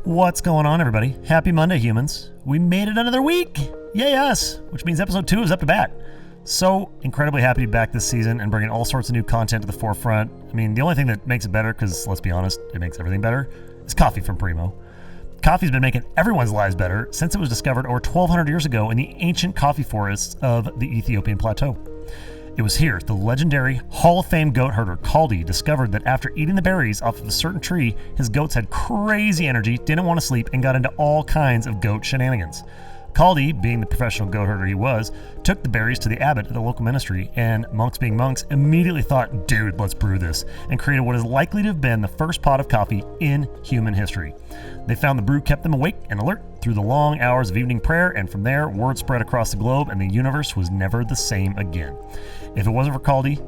What's going on, everybody? Happy Monday, humans. We made it another week. Yay us, which means episode 2 is up to bat. So incredibly happy to be back this season and bringing all sorts of new content to the forefront. I mean, the only thing that makes it better, because let's be honest, it makes everything better, is coffee from Primo. Coffee's been making everyone's lives better since it was discovered over 1,200 years ago in the ancient coffee forests of the Ethiopian plateau. It was here the legendary Hall of Fame goat herder Kaldi discovered that after eating the berries off of a certain tree, his goats had crazy energy, didn't want to sleep, and got into all kinds of goat shenanigans. Kaldi, being the professional goat herder he was, took the berries to the abbot at the local ministry, and monks being monks, immediately thought, dude, let's brew this, and created what is likely to have been the first pot of coffee in human history. They found the brew kept them awake and alert through the long hours of evening prayer, and from there, word spread across the globe, and the universe was never the same again. If it wasn't for Kaldi,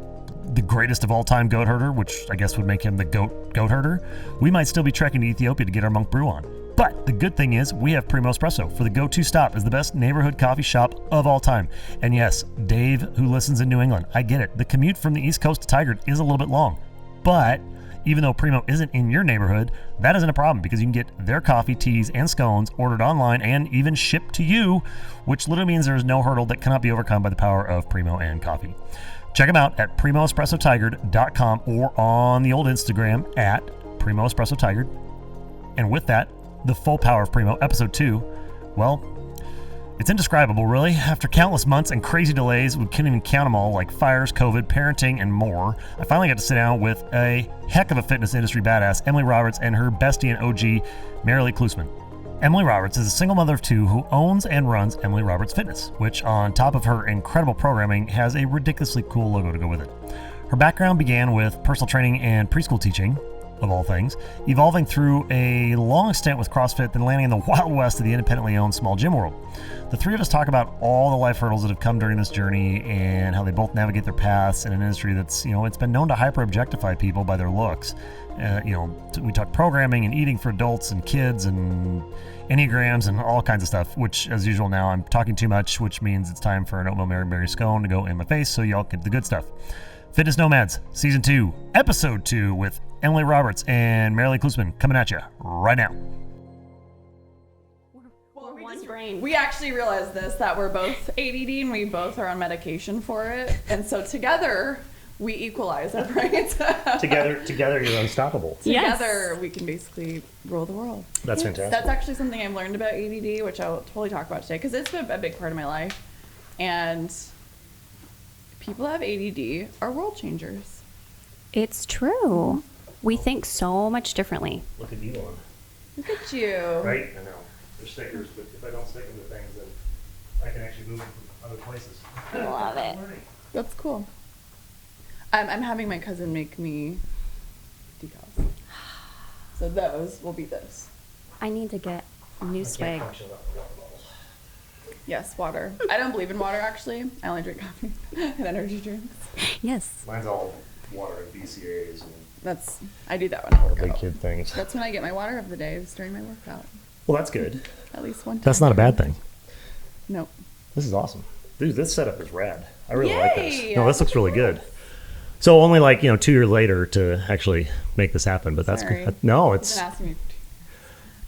the greatest of all-time goat herder, which I guess would make him the goat herder, we might still be trekking to Ethiopia to get our monk brew on. But the good thing is we have Primo Espresso for the go-to stop as the best neighborhood coffee shop of all time. And yes, Dave, who listens in New England, I get it. The commute from the East Coast to Tigard is a little bit long. But even though Primo isn't in your neighborhood, that isn't a problem because you can get their coffee, teas, and scones ordered online and even shipped to you, which literally means there is no hurdle that cannot be overcome by the power of Primo and coffee. Check them out at primoespressotigard.com or on the old Instagram at Primo Espresso Tigard. And with that, the full power of Primo, episode 2, well, it's indescribable, really. After countless months and crazy delays, we couldn't even count them all, like fires, COVID, parenting, and more, I finally got to sit down with a heck of a fitness industry badass, Emily Roberts, and her bestie and OG, Merrilee Klusmann. Emily Roberts is a single mother of 2 who owns and runs Emily Roberts Fitness, which, on top of her incredible programming, has a ridiculously cool logo to go with it. Her background began with personal training and preschool teaching, of all things, evolving through a long stint with CrossFit, then landing in the Wild West of the independently owned small gym world. The three of us talk about all the life hurdles that have come during this journey and how they both navigate their paths in an industry that's, it's been known to hyper-objectify people by their looks. We talk programming and eating for adults and kids and Enneagrams and all kinds of stuff, which, as usual now, I'm talking too much, which means it's time for an oatmeal Mary Berry scone to go in my face so y'all get the good stuff. Fitness Nomads, Season 2, Episode 2 with Emily Roberts and Merrilee Klusmann coming at you right now. Well, we actually realized this, that we're both ADD and we both are on medication for it. And so together, we equalize our brains. Together, you're unstoppable. Together, we can basically rule the world. That's fantastic. That's actually something I've learned about ADD, which I'll totally talk about today, because it's a big part of my life. And people who have ADD are world changers. It's true. We think so much differently. Look at Elon. Look at you. Right? I know. They're stickers, but if I don't stick them to things, then I can actually move them from other places. Love it. That's cool. I'm having my cousin make me decals. So those will be those. I need to get new swag. Yes, water. I don't believe in water, actually. I only drink coffee and energy drinks. Yes. Mine's all water and BCAAs and I do that when I work big out. kid things. That's when I get my water of the day, is during my workout. Well, that's good. At least one time. That's not a bad thing. Nope. This is awesome. Dude, this setup is rad. I really like this. Yay! No, this looks really good. So only 2 years later to actually make this happen, but that's Sorry. good. No, You've it's been asking me.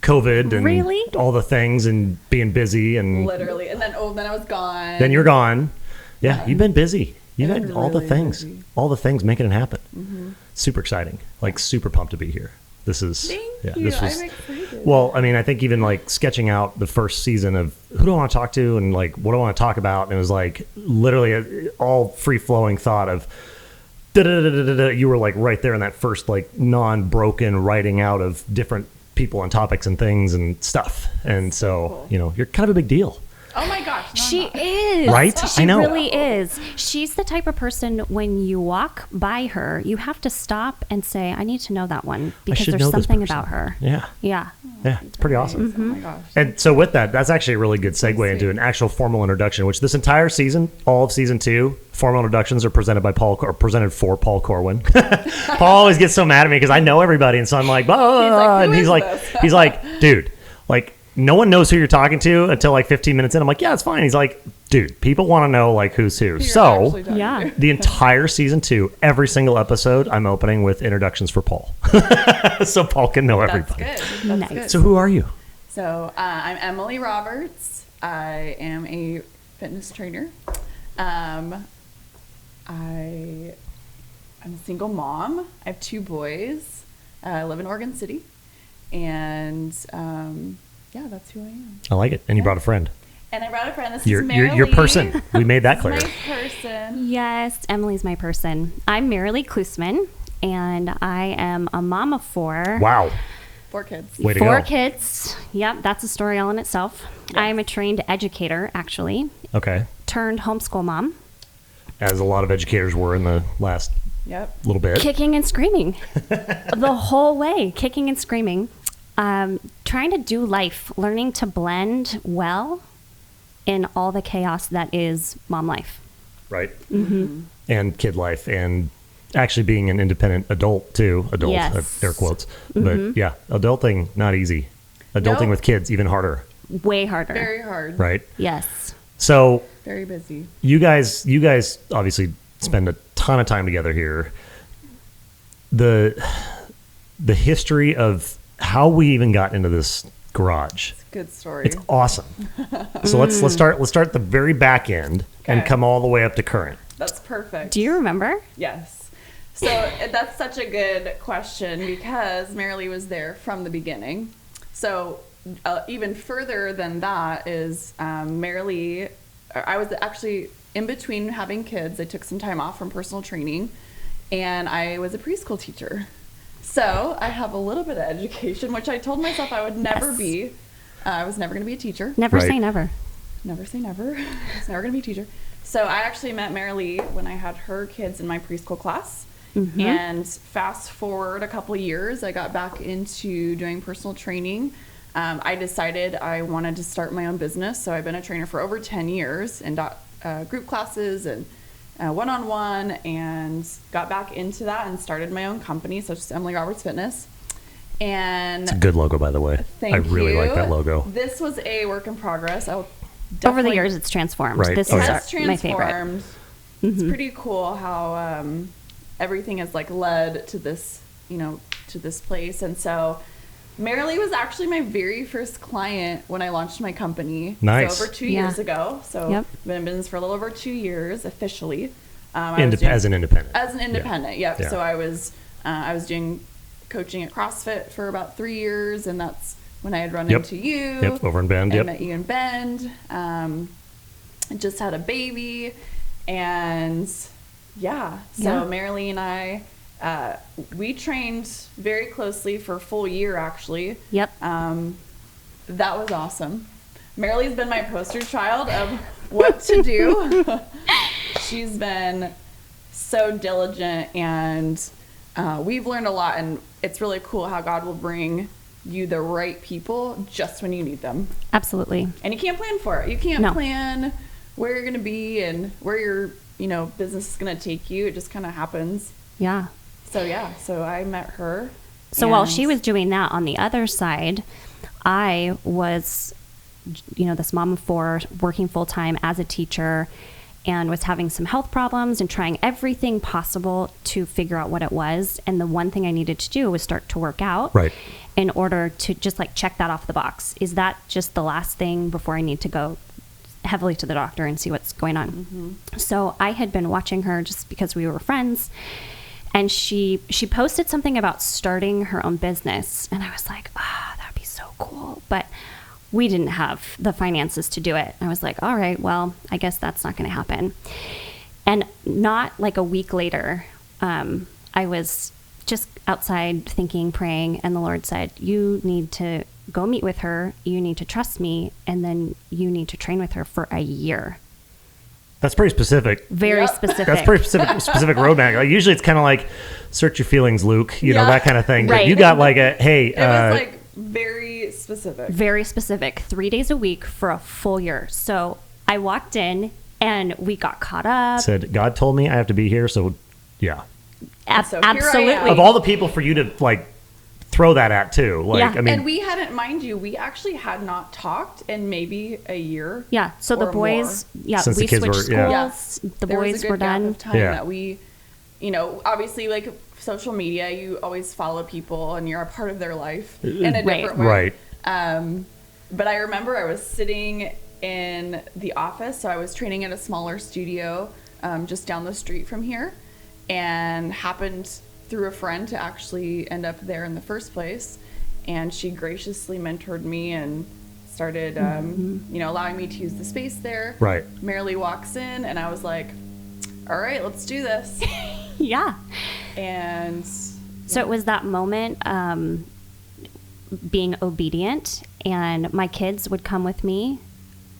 COVID and Really? all the things and being busy and Literally. And then I was gone. then you're gone. Yeah, you've been busy. You've I've had been all the really things. busy. All the things making it happen. Mm-hmm. Super exciting. Super pumped to be here. This is Thank you. This was I'm excited. well, I think even sketching out the first season of who do I want to talk to and what do I want to talk about, and it was literally all free flowing thought of you were right there in that first non-broken writing out of different people and topics and things and stuff. And so, cool. You're kind of a big deal. Oh my gosh. No, She I'm not. is. Right? She I know. really is. She's the type of person, when you walk by her, you have to stop and say, I need to know that one because should there's know this something person. about her. Yeah. Yeah. Yeah. It's pretty awesome. Oh my gosh. And so with that, that's actually a really good segue into an actual formal introduction, which this entire season, all of season 2, formal introductions are presented for Paul Corwin. Paul always gets so mad at me because I know everybody. And so I'm like, Who and is he's this? like, dude, no one knows who you're talking to until like 15 minutes in. I'm like, yeah, it's fine. He's like, dude, people want to know like who's who. You're So actually talking Yeah. to. the entire season 2, every single episode, I'm opening with introductions for Paul. So Paul can know That's everybody. good. That's Nice. good. So who are you? So I'm Emily Roberts. I am a fitness trainer. I'm a single mom. I have 2 boys. I live in Oregon City. And yeah, that's who I am. I like it. And you brought a friend. And I brought a friend. This Your is Merrilee. person. We made that clear. My person. Yes, Emily's my person. I'm Merrilee Klusmann, and I am a mom of 4. Wow. 4 kids. Way to 4 go. kids. Yep, that's a story all in itself. I am a trained educator, actually, Okay. turned homeschool mom, As a lot of educators were in the last Yep. little bit. kicking and screaming the whole way, kicking and screaming, trying to do life, learning to blend well in all the chaos that is mom life. Right. Mm-hmm. And kid life, and actually being an independent adult too. Adult, Yes. air quotes. But yeah, adulting, not easy. Adulting Nope. with kids, even harder. Way harder. Very hard. Right. Yes. So Very busy. you guys obviously spend a ton of time together here. The history of how we even got into this garage. Good story. It's awesome. So let's start at the very back end and Okay. come all the way up to current. That's perfect. Do you remember? Yes. So that's such a good question because Merrilee was there from the beginning. So even further than that is Merrilee. I was actually in between having kids. I took some time off from personal training, and I was a preschool teacher. So I have a little bit of education, which I told myself I would never Yes. be. I was never going to be a teacher. Never Right. say never. Never say never. I was never going to be a teacher. So I actually met Merrilee when I had her kids in my preschool class. And fast forward a couple of years, I got back into doing personal training. I decided I wanted to start my own business. So I've been a trainer for over 10 years and taught group classes and one-on-one, and got back into that and started my own company. So it's Emily Roberts Fitness. And It's a good logo, by the way. thank I really you. like that logo. This was a work in progress. Over the Definitely- years, it's transformed. Right. This Oh, is yeah. has my favorite. transformed. It's pretty cool how everything has like led to this, to this place. And so Merrilee was actually my very first client when I launched my company. Nice. So over 2 Yeah. years ago. So Yep. I've been in business for a little over 2 years officially. I was doing- As an independent. As an independent, yep. Yeah. So I was doing coaching at CrossFit for about 3 years, and that's when I had run Yep. into you. Yep, over in Bend, I yep. met you in Bend. I just had a baby, and yeah. So Yeah. Merrilee and I, we trained very closely for a full year, actually. Yep. That was awesome. Merrilee's been my poster child of what to do. She's been so diligent, and we've learned a lot, and it's really cool how God will bring you the right people just when you need them. Absolutely. And you can't plan for it. You can't No. plan where you're going to be and where your, business is going to take you. It just kind of happens. Yeah. So yeah, so I met her. So while and- she was doing that, on the other side, I was, this mom of 4, working full time as a teacher, and was having some health problems and trying everything possible to figure out what it was. And the one thing I needed to do was start to work out. Right. In order to just like check that off the box. Is that just the last thing before I need to go heavily to the doctor and see what's going on? So I had been watching her just because we were friends. And she posted something about starting her own business. And I was like, that would be so cool. But we didn't have the finances to do it. I was like, all right, well, I guess that's not going to happen. And not like a week later, I was just outside thinking, praying, and the Lord said, you need to go meet with her. You need to trust me. And then you need to train with her for a year. That's pretty specific. Very Yep. specific. That's pretty specific roadmap. Like, usually it's kind of like search your feelings, Luke, Yeah. that kind of thing. But Right. you got like a, hey, It was like very specific. Very specific. 3 days a week for a full year. So I walked in and we got caught up. said, God told me I have to be here. So yeah. So here I am. Absolutely. Of all the people for you to like throw that at too. Like, Yeah. I mean, And we hadn't, mind you, we actually had not talked in maybe a year. Yeah. So the or boys, more. Since we the kids switched were- schools. yeah. Yes. The There was boys a good were gap done. of time Yeah. that we, you know, obviously like social media, you always follow people and you're a part of their life in a Right. different way. right. But I remember I was sitting in the office, so I was training at a smaller studio just down the street from here, and happened through a friend to actually end up there in the first place. And she graciously mentored me and started, you know, allowing me to use the space there. Right. Merrilee walks in, and I was like, all right, let's do this. Yeah. And So it was that moment, being obedient, and my kids would come with me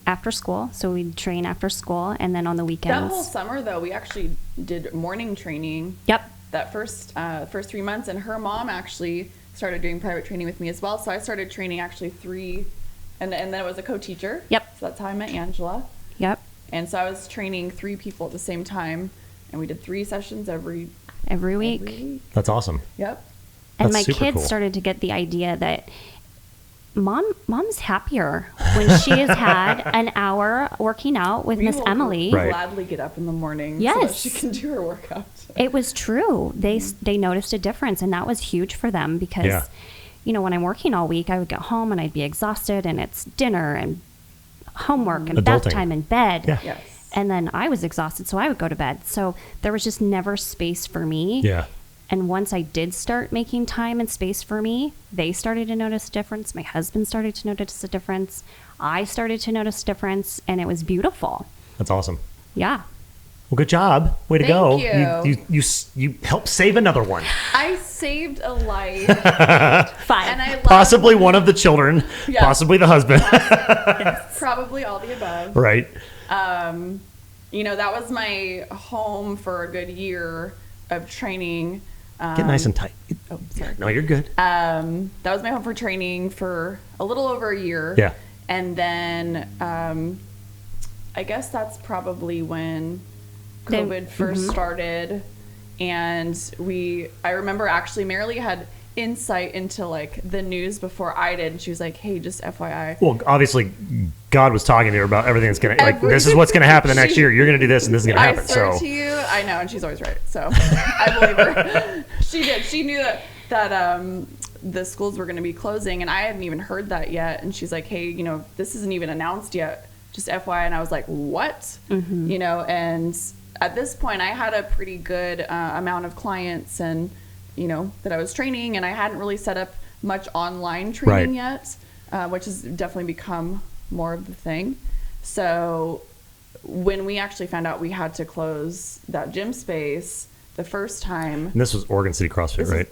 after school. So we'd train after school, and then on the weekends. that whole summer, though, we actually did morning training. Yep. That first 3 months, and her mom actually started doing private training with me as well. So I started training actually 3, and then it was a co-teacher. Yep. So that's how I met Angela. Yep. And so I was training 3 people at the same time, and we did 3 sessions every Every week. week. That's awesome. Yep. And That's my super kids cool. started to get the idea that mom's happier when she has had an hour working out with We Miss will Emily. Right. gladly get up in the morning so that Yes. she can do her workout. It was true. They noticed a difference, and that was huge for them because, Yeah. you know, when I'm working all week, I would get home and I'd be exhausted, and it's dinner and homework and bath Adulting. time and bed. Yeah. Yes. And then I was exhausted, so I would go to bed. So there was just never space for me. Yeah. And once I did start making time and space for me, they started to notice a difference. My husband started to notice a difference. I started to notice a difference, and it was beautiful. That's awesome. Yeah. Well, good job. Way to Thank go. you. You helped save another one. I saved a life, Five. and I love Possibly one of the children. Yeah. Possibly the husband. probably all the above. Right. You know, that was my home for a good year of training. Get nice and tight. Oh, sorry. No, you're good. That was my home for training for a little over a year. Yeah. And then I guess that's probably when Then- COVID first started. And I remember actually Merrilee had insight into like the news before I did. And she was like, hey, just FYI. Well, obviously, God was talking to her about everything that's going to, like, this is what's going to happen the next year. You're going to do this, and this is going to happen. I swear So, to you, I know, and she's always right. So I believe her. She did. She knew that the schools were going to be closing, and I hadn't even heard that yet. And she's like, "Hey, you know, this isn't even announced yet. Just FYI." And I was like, "What?" You know. And at this point, I had a pretty good amount of clients, and you know that I was training, and I hadn't really set up much online training yet, which has definitely become more of the thing. So when we actually found out we had to close that gym space the first time, and this was Oregon City CrossFit, right?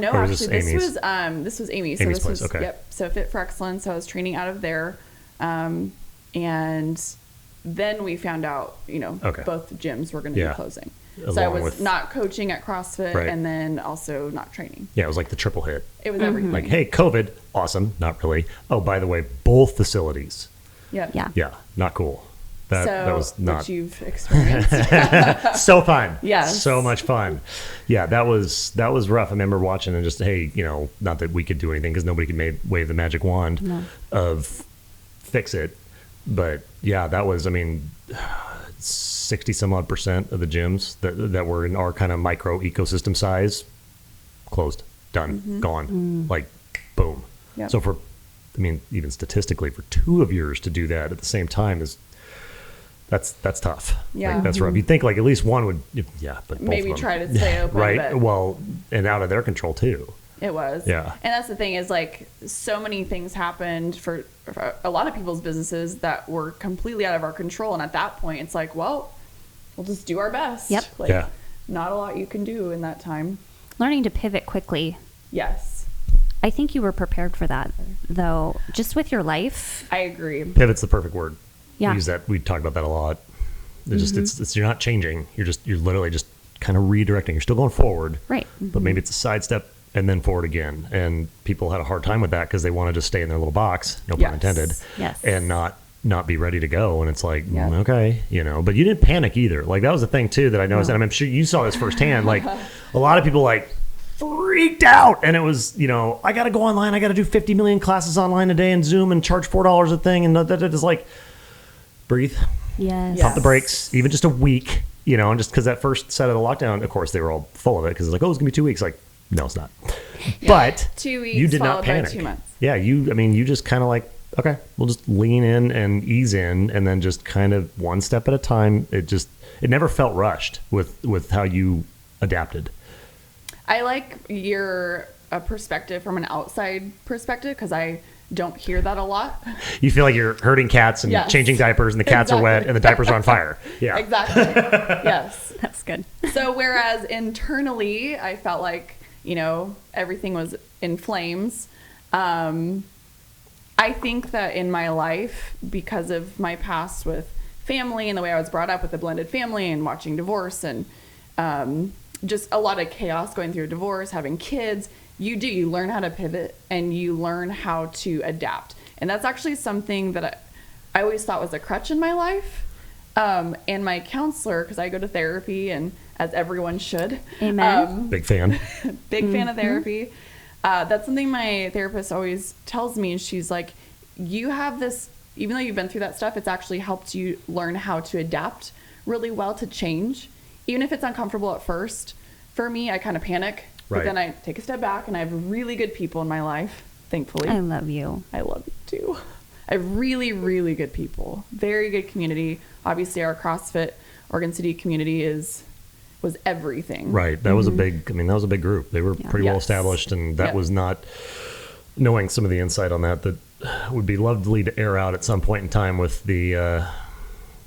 no, Or was actually, this this was Amy. So Amy's this place, was okay. Yep. So Fit for Excellence. So I was training out of there, and then we found out, you know, Okay. both gyms were going to Yeah. be closing. So I Along was with- not coaching at CrossFit, Right. and then also not training. Yeah, it was like the triple hit. It was everything. Like, hey, COVID, awesome. Not really. Oh, by the way, both facilities. Yep. Yeah. Yeah, not cool. That was not Which you've experienced. so fun. Yes. So much fun. Yeah, that was rough. I remember watching and just, hey, you know, not that we could do anything because nobody could wave the magic wand of fix it. But yeah, that was, I mean, 60 some odd % of the gyms that were in our kind of micro ecosystem size closed, done, gone, like boom. Yep. So even statistically, for 2 of yours to do that at the same time that's tough. Yeah. Like, that's rough. You'd think like at least one would, yeah, but both Maybe of them, try to stay open, right? but- Well, and out of their control too. It was. Yeah. And that's the thing is like so many things happened for a lot of people's businesses that were completely out of our control. And at that point, it's like, well, we'll just do our best. Yep. Like, Yeah. not a lot you can do in that time. Learning to pivot quickly. Yes. I think you were prepared for that, though, just with your life. I agree. Pivot's the perfect word. Yeah. We use that. We talk about that a lot. It's you're not changing. You're literally just kind of redirecting. You're still going forward, Right. but maybe it's a sidestep and then forward again. And people had a hard time with that because they want to just stay in their little box, no pun Yes. intended, Yes. and not be ready to go. And it's like, Yeah. okay, you know, but you didn't panic either. Like that was the thing too that I noticed. And I'm sure you saw this firsthand. Like a lot of people like freaked out. And it was, I got to go online. I got to do 50 million classes online a day in Zoom and charge $4 a thing. And that is like, breathe. Yes. Pump the brakes, even just a week, and just because that first set of the lockdown, of course, they were all full of it because it's like, oh, it's going to be 2 weeks. Like, no, it's not. Yeah. But 2 weeks you did not followed panic. by 2 months. Yeah, you just kind of like, okay, we'll just lean in and ease in and then just kind of one step at a time. It never felt rushed with how you adapted. I like your perspective from an outside perspective because I don't hear that a lot. You feel like you're herding cats and Yes. changing diapers and the cats are wet and the diapers are on fire. Yeah. Exactly. Yes. That's good. So whereas internally I felt like, everything was in flames. I think that in my life, because of my past with family and the way I was brought up with a blended family and watching divorce and just a lot of chaos going through a divorce, having kids, you learn how to pivot and you learn how to adapt. And that's actually something that I always thought was a crutch in my life. And my counselor, because I go to therapy and as everyone should. Amen. Big fan. Big fan of therapy. That's something my therapist always tells me. And she's like, you have this, even though you've been through that stuff, it's actually helped you learn how to adapt really well to change. Even if it's uncomfortable at first. For me, I kind of panic. Right. But then I take a step back and I have really good people in my life, thankfully. I love you. I love you too. I have really, really good people. Very good community. Obviously, our CrossFit Oregon City community was everything. Right. That was a big group. They were pretty well established, and that was not, knowing some of the insight on that would be lovely to air out at some point in time with the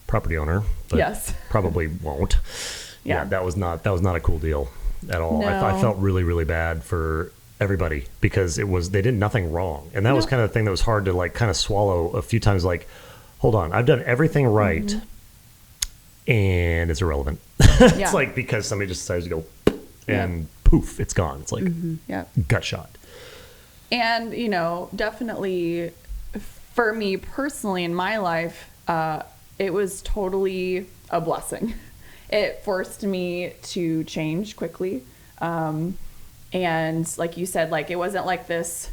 property owner. But Yes. probably won't. Yeah. That was not a cool deal at all. No. I felt really, really bad for everybody because they did nothing wrong. And that was kind of the thing that was hard to like kind of swallow a few times. Like, hold on, I've done everything right and it's irrelevant. It's like because somebody just decides to go and poof, it's gone. It's like gut shot. And, definitely for me personally in my life, it was totally a blessing. It forced me to change quickly. And like you said, like, it wasn't like this,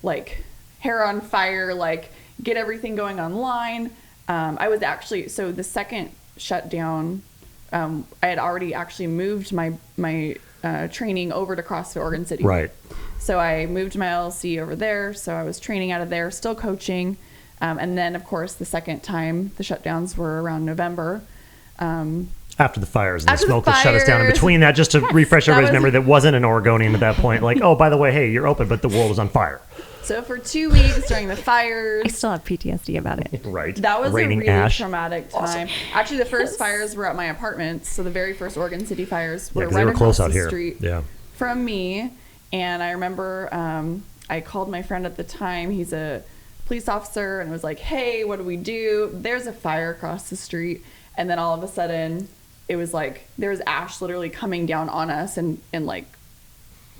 like, hair on fire, like, get everything going online. I was actually, so the second shutdown, I had already actually moved my training over to CrossFit Oregon City. Right. So I moved my LLC over there. So I was training out of there, still coaching. And then, of course, the second time the shutdowns were around November. After the fires and After the smoke the that shut us down. In fires. between that, just to refresh That everybody's was- memory, that wasn't an Oregonian at that point. Like, oh, by the way, hey, you're open, but the world was on fire. So for 2 weeks during the fires. I still have PTSD about it. Right. That was Raining a really ash. traumatic time. Actually, the first fires were at my apartment. So the very first Oregon City fires were 'cause right they were across close out the here. street Yeah. from me. And I remember I called my friend at the time. He's a police officer and was like, hey, what do we do? There's a fire across the street. And then all of a sudden, it was like there was ash literally coming down on us and like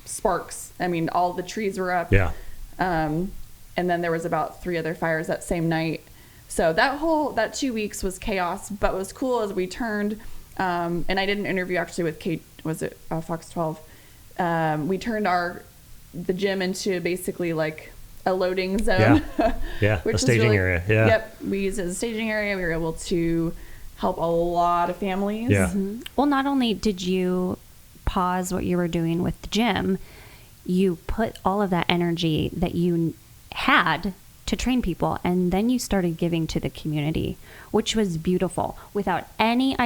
sparks. I mean, all the trees were up. Yeah. And then there was about 3 other fires that same night. So that 2 weeks was chaos. But what was cool is we turned, and I did an interview actually with Kate, was it Fox 12? We turned the gym into basically like a loading zone. Yeah, which a was staging area. Yeah. Yep, we used it as a staging area. We were able to help a lot of families. Yeah. Well, not only did you pause what you were doing with the gym, you put all of that energy that you had to train people, and then you started giving to the community, which was beautiful. Without any,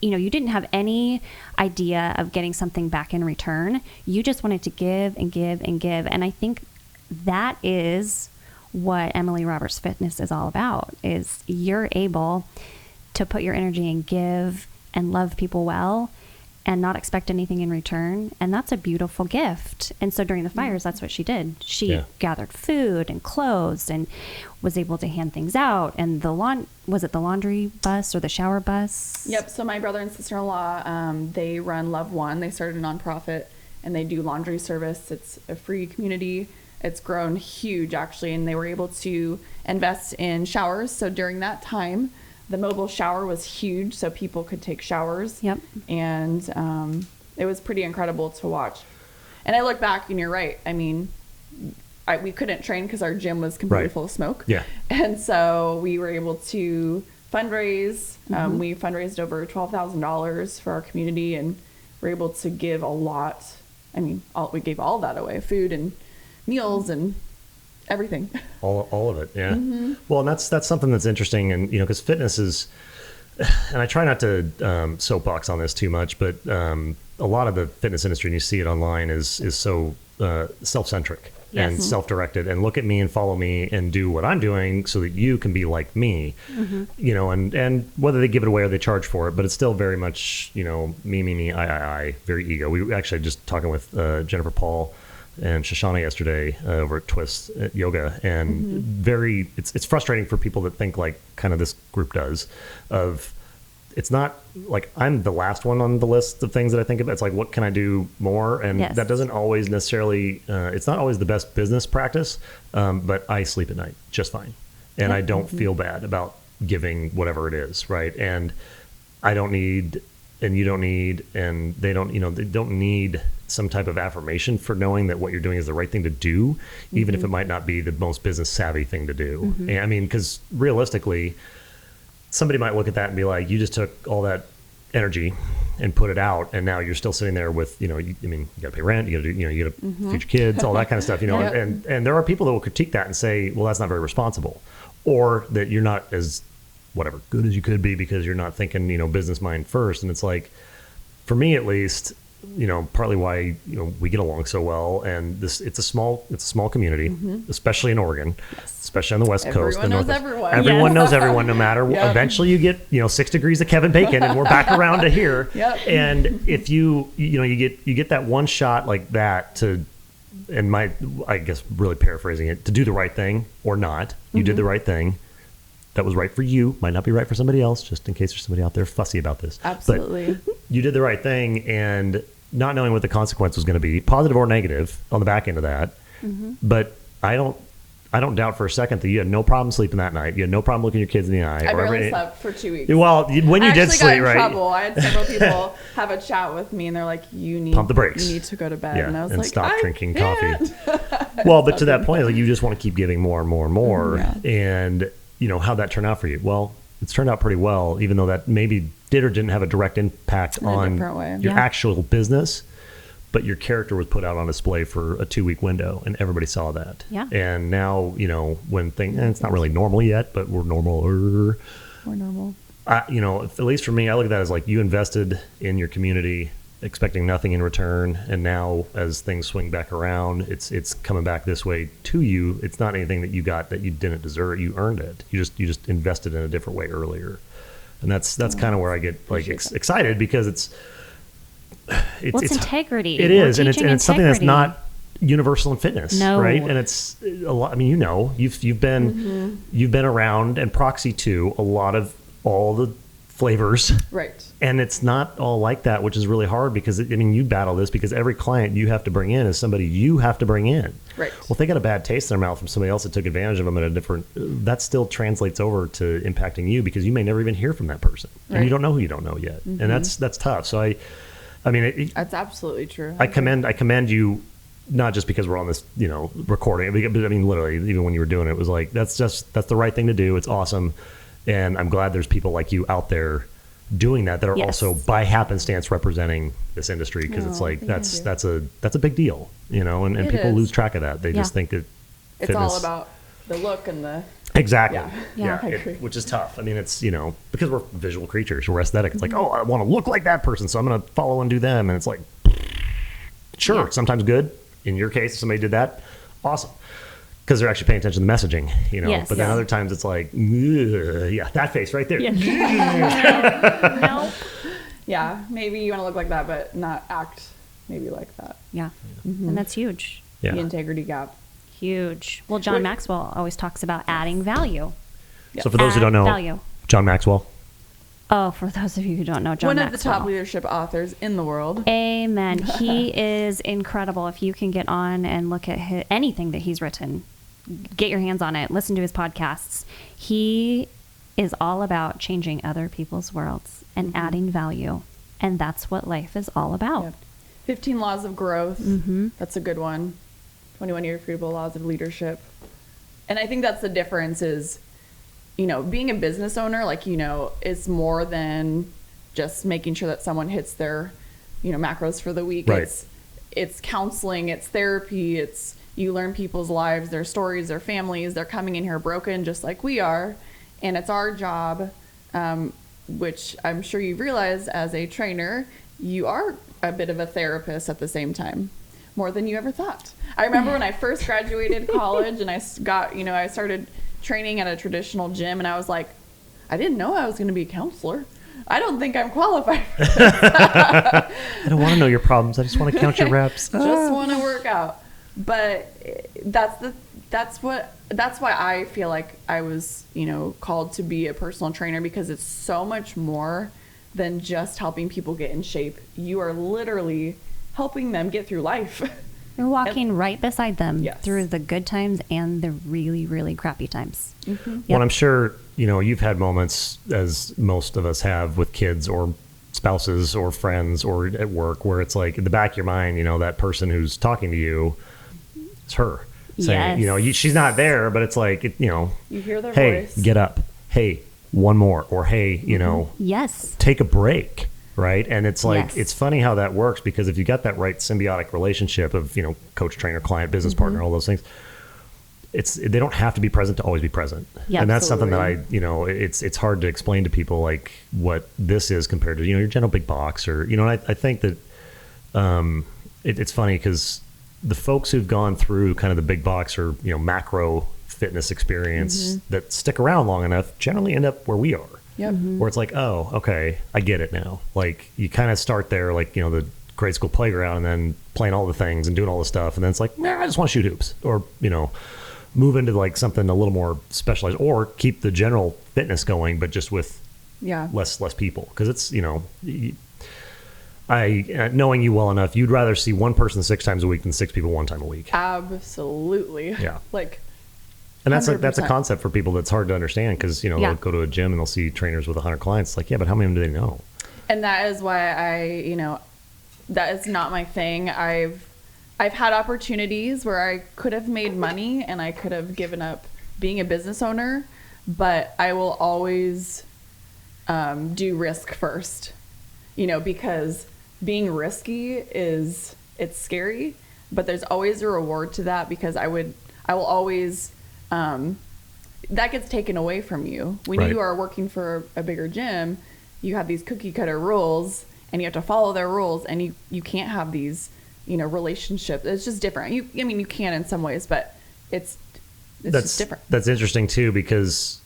you didn't have any idea of getting something back in return. You just wanted to give and give and give, and I think that is what Emily Roberts Fitness is all about. Is you're able to put your energy and give and love people well and not expect anything in return. And that's a beautiful gift. And so during the fires, that's what she did. She gathered food and clothes and was able to hand things out. And was it the laundry bus or the shower bus? Yep. So my brother and sister-in-law, they run Love One. They started a nonprofit and they do laundry service. It's a free community. It's grown huge actually. And they were able to invest in showers. So during that time, the mobile shower was huge, so people could take showers. Yep. And it was pretty incredible to watch. And I look back and you're right. I mean, we couldn't train because our gym was completely full of smoke. Yeah. And so we were able to fundraise. We fundraised over $12,000 for our community, and we're able to give a lot. I mean, we gave all that away, food and meals and everything. All of it. Yeah. Well, and that's something that's interesting. And, you know, because fitness is, and I try not to soapbox on this too much, but a lot of the fitness industry, and you see it online, is so self-centric and self-directed, and look at me and follow me and do what I'm doing so that you can be like me, you know, and whether they give it away or they charge for it, but it's still very much, you know, me, I, very ego. We were actually just talking with Jennifer Paul and Shoshana yesterday over at Twist at Yoga, and it's frustrating for people that think like kind of this group does, of it's not like I'm the last one on the list of things that I think about. It's like, what can I do more? And that doesn't always necessarily, it's not always the best business practice, but I sleep at night just fine. And I don't feel bad about giving whatever it is, right? And I don't need, and you don't need, and they don't, you know, they don't need some type of affirmation for knowing that what you're doing is the right thing to do, even if it might not be the most business savvy thing to do. And I mean, because realistically, somebody might look at that and be like, you just took all that energy and put it out, and now you're still sitting there with, you know, I mean, you got to pay rent, you got to do, you know, you got to feed your kids, all that kind of stuff, you know. And there are people that will critique that and say, well, that's not very responsible, or that you're not as whatever good as you could be because you're not thinking, you know, business mind first. And it's like, for me at least, you know, partly why, you know, we get along so well, and it's a small community, especially in Oregon, especially on the West Coast. Everyone knows everyone. Everyone knows everyone, no matter what. Eventually you get, you know, 6 degrees of Kevin Bacon, and we're back around to here. And if you know, you get that one shot like that to, and I guess really paraphrasing it, to do the right thing or not, you did the right thing. That was right for you, might not be right for somebody else, just in case there's somebody out there fussy about this. Absolutely. But you did the right thing, and not knowing what the consequence was going to be, positive or negative, on the back end of that. But I don't doubt for a second that you had no problem sleeping that night. You had no problem looking your kids in the eye. I barely slept for 2 weeks. Well, when you did sleep, right? Trouble. I had several people have a chat with me, and they're like, "You need pump the brakes. You need to go to bed." Yeah, and I was and like, stop drinking coffee. Well, but to that point, like, you just want to keep giving more and more and more. And you know, how'd that turn out for you? Well, it's turned out pretty well, even though that maybe did or didn't have a direct impact on your actual business. But your character was put out on display for a 2-week window, and everybody saw that. And now, you know, when things, and it's not really normal yet, but we're normal. We're normal. You know, at least for me, I look at that as like, you invested in your community, expecting nothing in return, and now as things swing back around, it's coming back this way to you. It's not anything that you got that you didn't deserve. You earned it. You just invested in a different way earlier, and that's kind of where I get like excited, because it's integrity. It is, and it's something that's not universal in fitness, right? And it's a lot. I mean, you know, you've been around and proxy to a lot of all the flavors, right? And it's not all like that, which is really hard, because I mean, you battle this because every client you have to bring in is somebody you have to bring in. Right. Well, if they got a bad taste in their mouth from somebody else that took advantage of them in a different, that still translates over to impacting you, because you may never even hear from that person, and you don't know who you don't know yet, and that's tough. So I mean, that's absolutely true. I commend you, not just because we're on this, you know, recording, but I mean, literally, even when you were doing it, it was like, that's the right thing to do. It's awesome. And I'm glad there's people like you out there doing that are also by happenstance representing this industry, because it's like, that's a big deal, you know, and people lose track of that. They just think that it's all about the look and the exactly. Which is tough. I mean, it's, you know, because we're visual creatures, we're aesthetic. It's like, oh, I want to look like that person, so I'm going to follow and do them. And it's like, sure, sometimes good. In your case, if somebody did that, awesome, because they're actually paying attention to the messaging, you know. But then other times it's like, that face right there. No. Yeah, maybe you want to look like that, but not act maybe like that. And that's huge. The integrity gap. Huge. Well, John Maxwell always talks about adding value. So for those who don't know, John Maxwell. Oh, for those of you who don't know, John Maxwell. One of the top leadership authors in the world. Amen. He is incredible. If you can get on and look at anything that he's written, get your hands on it, listen to his podcasts. He is all about changing other people's worlds and adding value. And that's what life is all about. 15 laws of growth. That's a good one. 21 irrefutable laws of leadership. And I think that's the difference is, you know, being a business owner, like, you know, it's more than just making sure that someone hits their, you know, macros for the week. Right. It's counseling, it's therapy, it's you learn people's lives, their stories, their families. They're coming in here broken just like we are. And it's our job, which I'm sure you realize as a trainer, you are a bit of a therapist at the same time, more than you ever thought. I remember when I first graduated college and I got, you know, I started training at a traditional gym and I was like, I didn't know I was going to be a counselor. I don't think I'm qualified for this. I don't want to know your problems. I just want to count your reps. Just want to work out. But that's why I feel like I was, you know, called to be a personal trainer, because it's so much more than just helping people get in shape. You are literally helping them get through life. You're walking right beside them Yes. through the good times and the really, really crappy times. Well, I'm sure, you know, you've had moments, as most of us have, with kids or spouses or friends or at work, where it's like in the back of your mind, you know, that person who's talking to you, it's her saying, Yes. you know, she's not there, but it's like, you know, You hear their hey, voice. get up. Hey, one more. Or hey, you know, Yes. take a break. Right. And it's like, Yes. it's funny how that works, because if you got that right symbiotic relationship of, you know, coach, trainer, client, business partner, all those things, they don't have to be present to always be present. Yeah, and that's something that absolutely. you know, it's hard to explain to people, like what this is compared to, you know, your general big box, or, you know, I think that it's funny because the folks who've gone through kind of the big box or, you know, macro fitness experience that stick around long enough generally end up where we are. Yep. Where it's like, oh, okay, I get it now. Like, you kind of start there, like, you know, the grade school playground, and then playing all the things and doing all the stuff, and then it's like, nah, I just want to shoot hoops, or, you know, move into like something a little more specialized, or keep the general fitness going, but just with Yeah. less people, because it's, you know, knowing you well enough, you'd rather see one person 6 times a week than 6 people 1 time a week. Absolutely. Yeah. Like, And that's a 100%. concept for people that's hard to understand, because, you know, Yeah. they'll go to a gym and they'll see trainers with 100 clients. It's like, yeah, but how many of them do they know? and that is why you know, that is not my thing. I've had opportunities where I could have made money and I could have given up being a business owner, but I will always do risk first, you know, because being risky it's scary, but there's always a reward to that, because I will always, that gets taken away from you. When Right. you are working for a bigger gym, you have these cookie cutter rules and you have to follow their rules, and you can't have these, you know, relationships. It's just different. I mean, you can in some ways, but it's just different. That's interesting too, because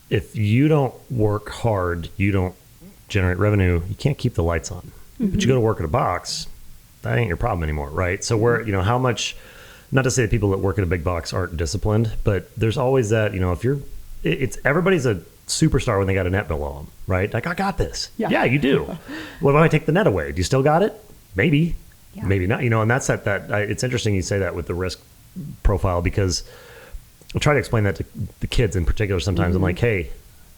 if you don't work hard, you don't generate revenue, you can't keep the lights on. But you go to work at a box, that ain't your problem anymore, right? So where, you know, how much, not to say that people that work at a big box aren't disciplined, but there's always that, you know, if you're, it's everybody's a superstar when they got a net below them, right? Like, I got this. Yeah. You do. What if I take the net away? Do you still got it? Maybe. Yeah. Maybe not. You know, and that's it's interesting you say that with the risk profile, because I'll try to explain that to the kids in particular sometimes. I'm like, hey,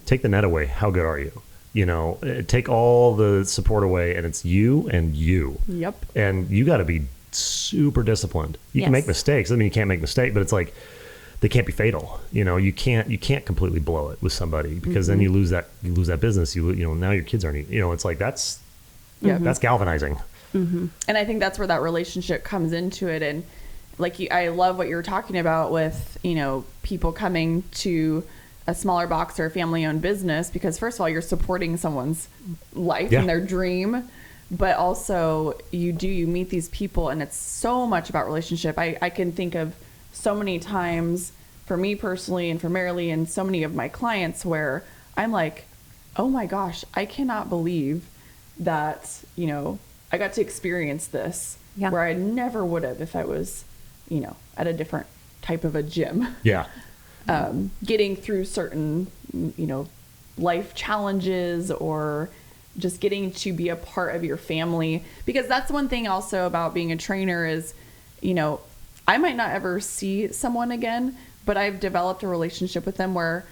take the net away. How good are you? You know, take all the support away, and it's you and you. Yep. And you got to be super disciplined. You can Yes. make mistakes. I mean, you can't make mistakes, but it's like, they can't be fatal. You know, you can't completely blow it with somebody, because then you lose that business. You know, now your kids aren't, you know, it's like, that's galvanizing. And I think that's where that relationship comes into it. And like, I love what you're talking about with, you know, people coming to a smaller box or a family-owned business, because first of all, you're supporting someone's life Yeah. and their dream, but also you meet these people, and it's so much about relationship. I can think of so many times for me personally and for Merrilee and so many of my clients where I'm like, oh my gosh, I cannot believe that, you know, I got to experience this Yeah. where I never would have if I was, you know, at a different type of a gym. Yeah. Getting through certain, you know, life challenges, or just getting to be a part of your family. Because that's one thing also about being a trainer is, you know, I might not ever see someone again, but I've developed a relationship with them where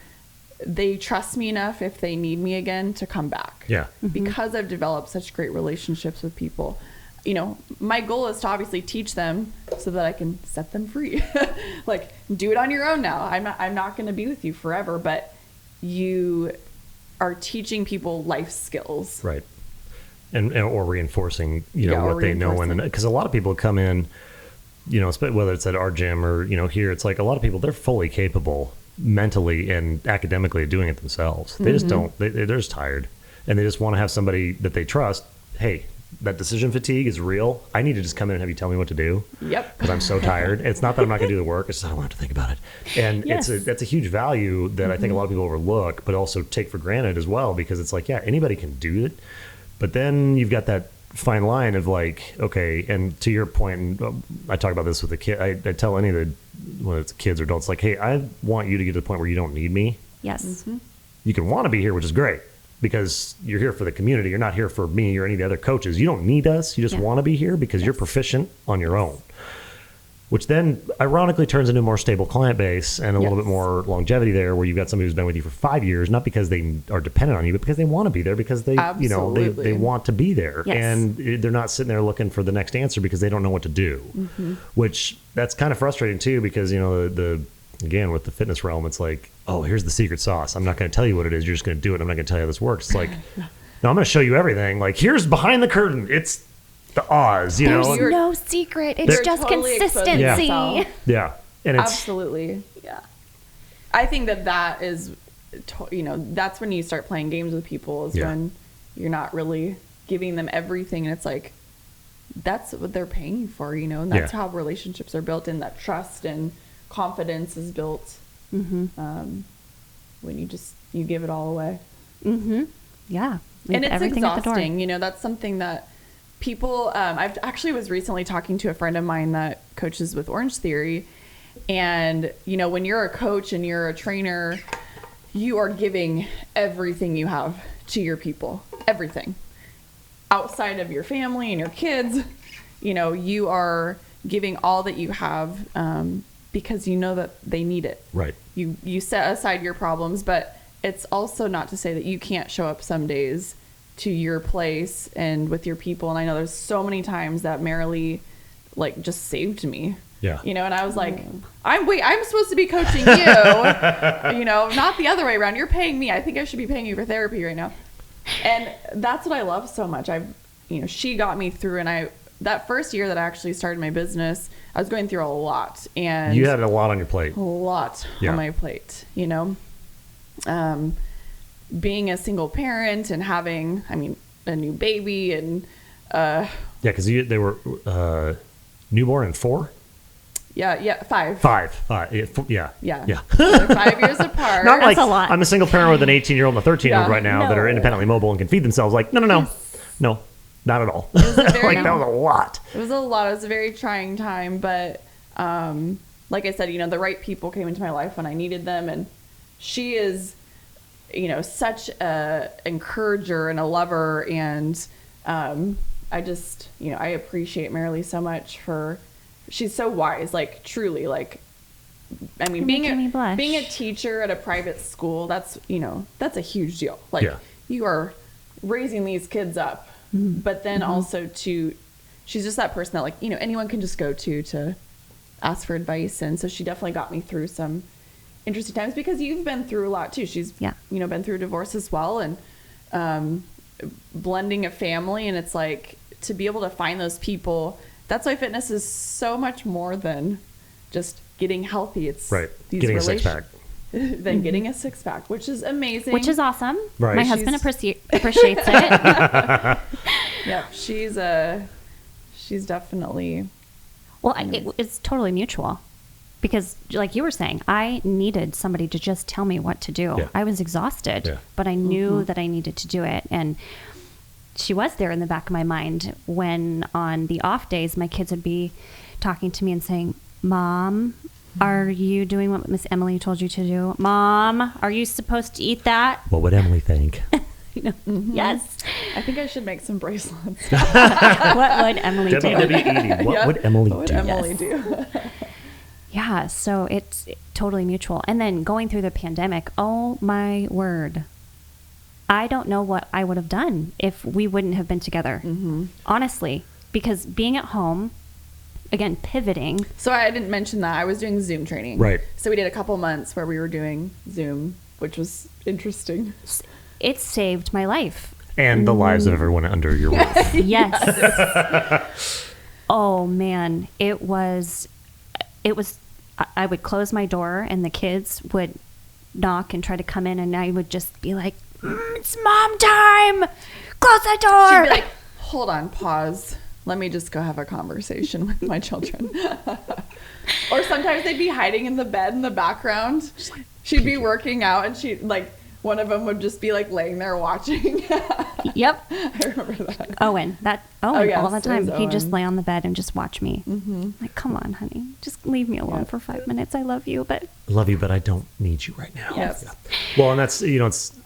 they trust me enough if they need me again to come back. Yeah. Because I've developed such great relationships with people. my goal is to obviously teach them so that I can set them free. Like, do it on your own now. I'm not going to be with you forever, but you are teaching people life skills. Right. Or reinforcing, what they know. Because a lot of people come in, whether it's at our gym or, here, it's like a lot of people, they're fully capable mentally and academically of doing it themselves. They just don't, they're just tired. And they just want to have somebody that they trust. Hey, that decision fatigue is real. I need to just come in and have you tell me what to do. Yep. Because I'm so tired. It's not that I'm not going to do the work. It's just I don't have to think about it. And that's a huge value that I think a lot of people overlook, but also take for granted as well, because it's like, yeah, anybody can do it. But then you've got that fine line of like, okay, and to your point, and I talk about this with the kid. I tell any of the, whether it's kids or adults, like, hey, I want you to get to the point where you don't need me. Yes. You can want to be here, which is great, because you're here for the community. You're not here for me or any of the other coaches. You don't need us. You just want to be here because you're proficient on your own, which then ironically turns into a more stable client base and a little bit more longevity there, where you've got somebody who's been with you for 5 years, not because they are dependent on you, but because they want to be there, because they, they want to be there. Yes. And they're not sitting there looking for the next answer because they don't know what to do, which that's kind of frustrating too, because, again, with the fitness realm, it's like, oh, here's the secret sauce. I'm not going to tell you what it is. You're just going to do it. I'm not going to tell you how this works. It's like, no, I'm going to show you everything. Like, here's behind the curtain. It's the Oz, There's no secret. It's just totally consistency. Yeah. And it's absolutely. Yeah. I think that is, that's when you start playing games with people, is when you're not really giving them everything. And it's like, that's what they're paying you for, and that's how relationships are built, and that trust and confidence is built when you give it all away. Yeah. And it's exhausting. That's something that people, I've actually was recently talking to a friend of mine that coaches with Orange Theory. And, when you're a coach and you're a trainer, you are giving everything you have to your people, everything outside of your family and your kids. You are giving all that you have, because you know that they need it. Right. You set aside your problems, but it's also not to say that you can't show up some days to your place and with your people. And I know there's so many times that Merrilee just saved me. Yeah. And I was like, I'm supposed to be coaching you, not the other way around. You're paying me. I think I should be paying you for therapy right now. And that's what I love so much. She got me through, and that first year that I actually started my business, I was going through a lot. And you had a lot on your plate. A lot on my plate, being a single parent and having, a new baby and, because they were, newborn and 4. Yeah, 5. 5. Yeah. 5 years apart. Not like, that's a lot. I'm a single parent with an 18-year-old and a 13-year-old right now that are independently mobile and can feed themselves. Like, no, not at all. That was a lot. It was a lot. It was a very trying time, but like I said, the right people came into my life when I needed them, and she is, such a encourager and a lover, and I just, I appreciate Merrilee so much for. She's so wise, truly, being a teacher at a private school, that's a huge deal. You are raising these kids up, but then also she's just that person that anyone can just go to ask for advice. And so she definitely got me through some interesting times, because you've been through a lot too. She's, been through a divorce as well, and blending a family. And it's to be able to find those people. That's why fitness is so much more than just getting healthy. It's these getting a 6-pack. Than getting a 6-pack, which is amazing. Which is awesome. Right. My husband appreciates it. Yeah, she's definitely. Well, it's totally mutual, because like you were saying, I needed somebody to just tell me what to do. Yeah. I was exhausted, but I knew that I needed to do it. And she was there in the back of my mind when on the off days, my kids would be talking to me and saying, Mom, are you doing what Miss Emily told you to do? Mom, are you supposed to eat that? What would Emily think? Yes. I think I should make some bracelets. What would Emily do? WWED. What would Emily do? What would Emily do? Yeah, so it's totally mutual. And then going through the pandemic, oh my word. I don't know what I would have done if we wouldn't have been together. Honestly, because being at home, again, pivoting. So I didn't mention that I was doing Zoom training. Right. So we did a couple months where we were doing Zoom, which was interesting. It saved my life. And the lives of everyone under your roof. Yes. Oh man, it was, I would close my door and the kids would knock and try to come in, and I would just be like, it's mom time, close the door. She'd be like, hold on, pause. Let me just go have a conversation with my children. Or sometimes they'd be hiding in the bed in the background. She'd be working out, and she like one of them would just be like laying there watching. Yep. I remember that. Owen, yes, all the time. it was He'd just Owen. lay on the bed and just watch me. Like, come on, honey, just leave me alone for 5 minutes. I love you, but I love you, but I don't need you right now. Yes. Yeah. Well, and that's, it's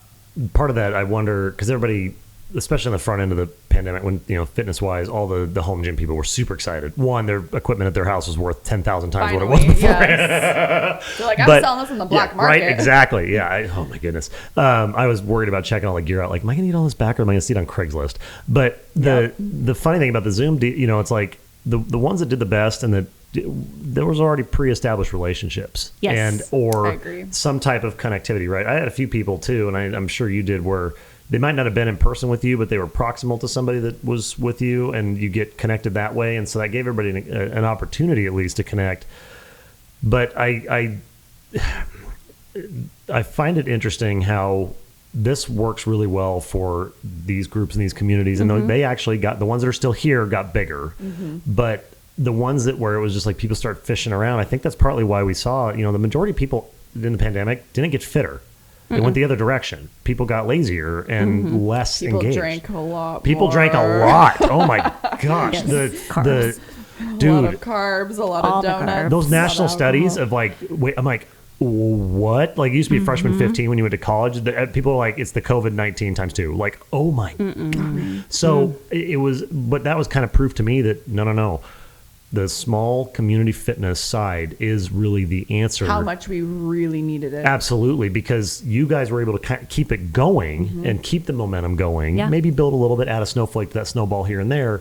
part of that. I wonder, because everybody, especially on the front end of the pandemic, when, fitness wise, all the home gym people were super excited. One, their equipment at their house was worth 10,000 times what it was before. Yes. They're like, I'm selling this on the black market. Right, exactly. Yeah. Oh my goodness. I was worried about checking all the gear out. Like, am I going to need all this back, or am I going to see it on Craigslist? But the funny thing about the Zoom, it's like the ones that did the best, and there was already pre-established relationships. Yes. I or agree. some type of connectivity, right? I had a few people too, and I'm sure you did, where they might not have been in person with you, but they were proximal to somebody that was with you, and you get connected that way. And so that gave everybody an opportunity at least to connect. But I find it interesting how this works really well for these groups and these communities. And they actually got, the ones that are still here got bigger, but the ones where it was just like people start fishing around, I think that's partly why we saw, the majority of people in the pandemic didn't get fitter. They went the other direction. People got lazier and less People engaged. drank a lot. People more. drank a lot. Oh my gosh. Yes. The A lot dude, of carbs, a lot All of the donuts. carbs. those a lot national of studies alcohol. of like, wait, I'm like, what? Like, you used to be a freshman 15 when you went to college. People are like, it's the COVID-19 times 2. Like, oh my God. So it was, but that was kind of proof to me that no. The small community fitness side is really the answer. How much we really needed it. Absolutely, because you guys were able to keep it going and keep the momentum going. Yeah. Maybe build a little bit, add a snowflake to that snowball here and there,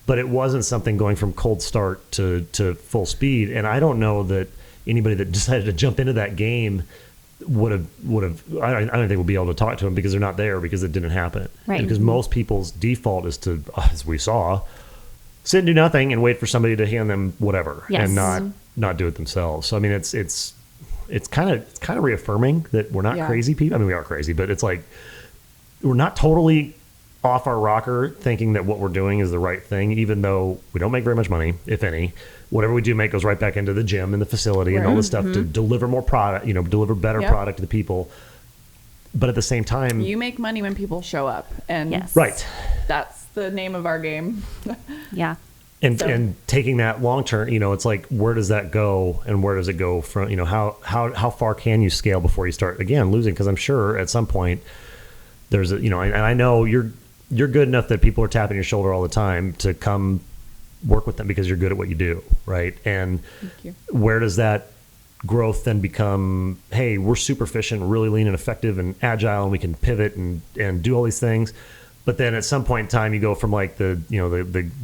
but it wasn't something going from cold start to full speed. And I don't know that anybody that decided to jump into that game would have. I don't think we'll be able to talk to them because they're not there, because it didn't happen. Right. Because most people's default is to, as we saw, sit and do nothing and wait for somebody to hand them whatever, Yes. and not do it themselves. So I mean, it's kind of reaffirming that we're not crazy people. I mean, we are crazy, but it's like we're not totally off our rocker thinking that what we're doing is the right thing, even though we don't make very much money, if any. Whatever we do make goes right back into the gym and the facility and all this stuff to deliver more product, deliver better product to the people. But at the same time, You make money when people show up, and Yes. right. that's the name of our game. yeah. And taking that long term, it's like, where does that go, and where does it go from? How far can you scale before you start again losing? Because I'm sure at some point there's and I know you're good enough that people are tapping your shoulder all the time to come work with them because you're good at what you do, right? And Thank you. where does that growth then become? Hey, we're super efficient, really lean and effective and agile, and we can pivot and do all these things. But then at some point in time, you go from like the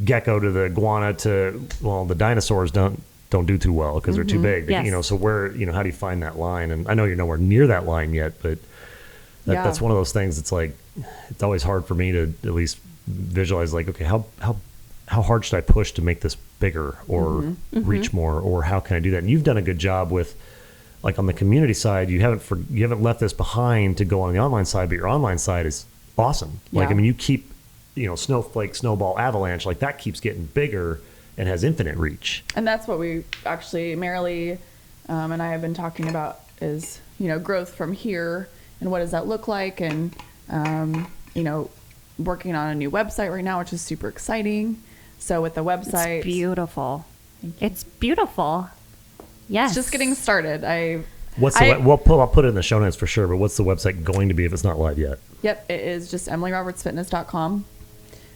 gecko to the iguana to, well, the dinosaurs don't do too well because they're too big. Yes. So where, how do you find that line? And I know you're nowhere near that line yet, but that's one of those things. It's like, it's always hard for me to at least visualize, like, okay, how hard should I push to make this bigger or reach more, or how can I do that? And you've done a good job with, like, on the community side, you haven't left this behind to go on the online side, but your online side is awesome. Like, Yeah. I mean, you keep, snowflake, snowball, avalanche, like that keeps getting bigger and has infinite reach. And that's what we actually, Merrilee and I have been talking about is, growth from here, and what does that look like? And, working on a new website right now, which is super exciting. So with the website, It's beautiful. It's beautiful. Yes. it's just getting started. I'll put it in the show notes for sure, but what's the website going to be if it's not live yet? Yep, it is just emilyrobertsfitness.com.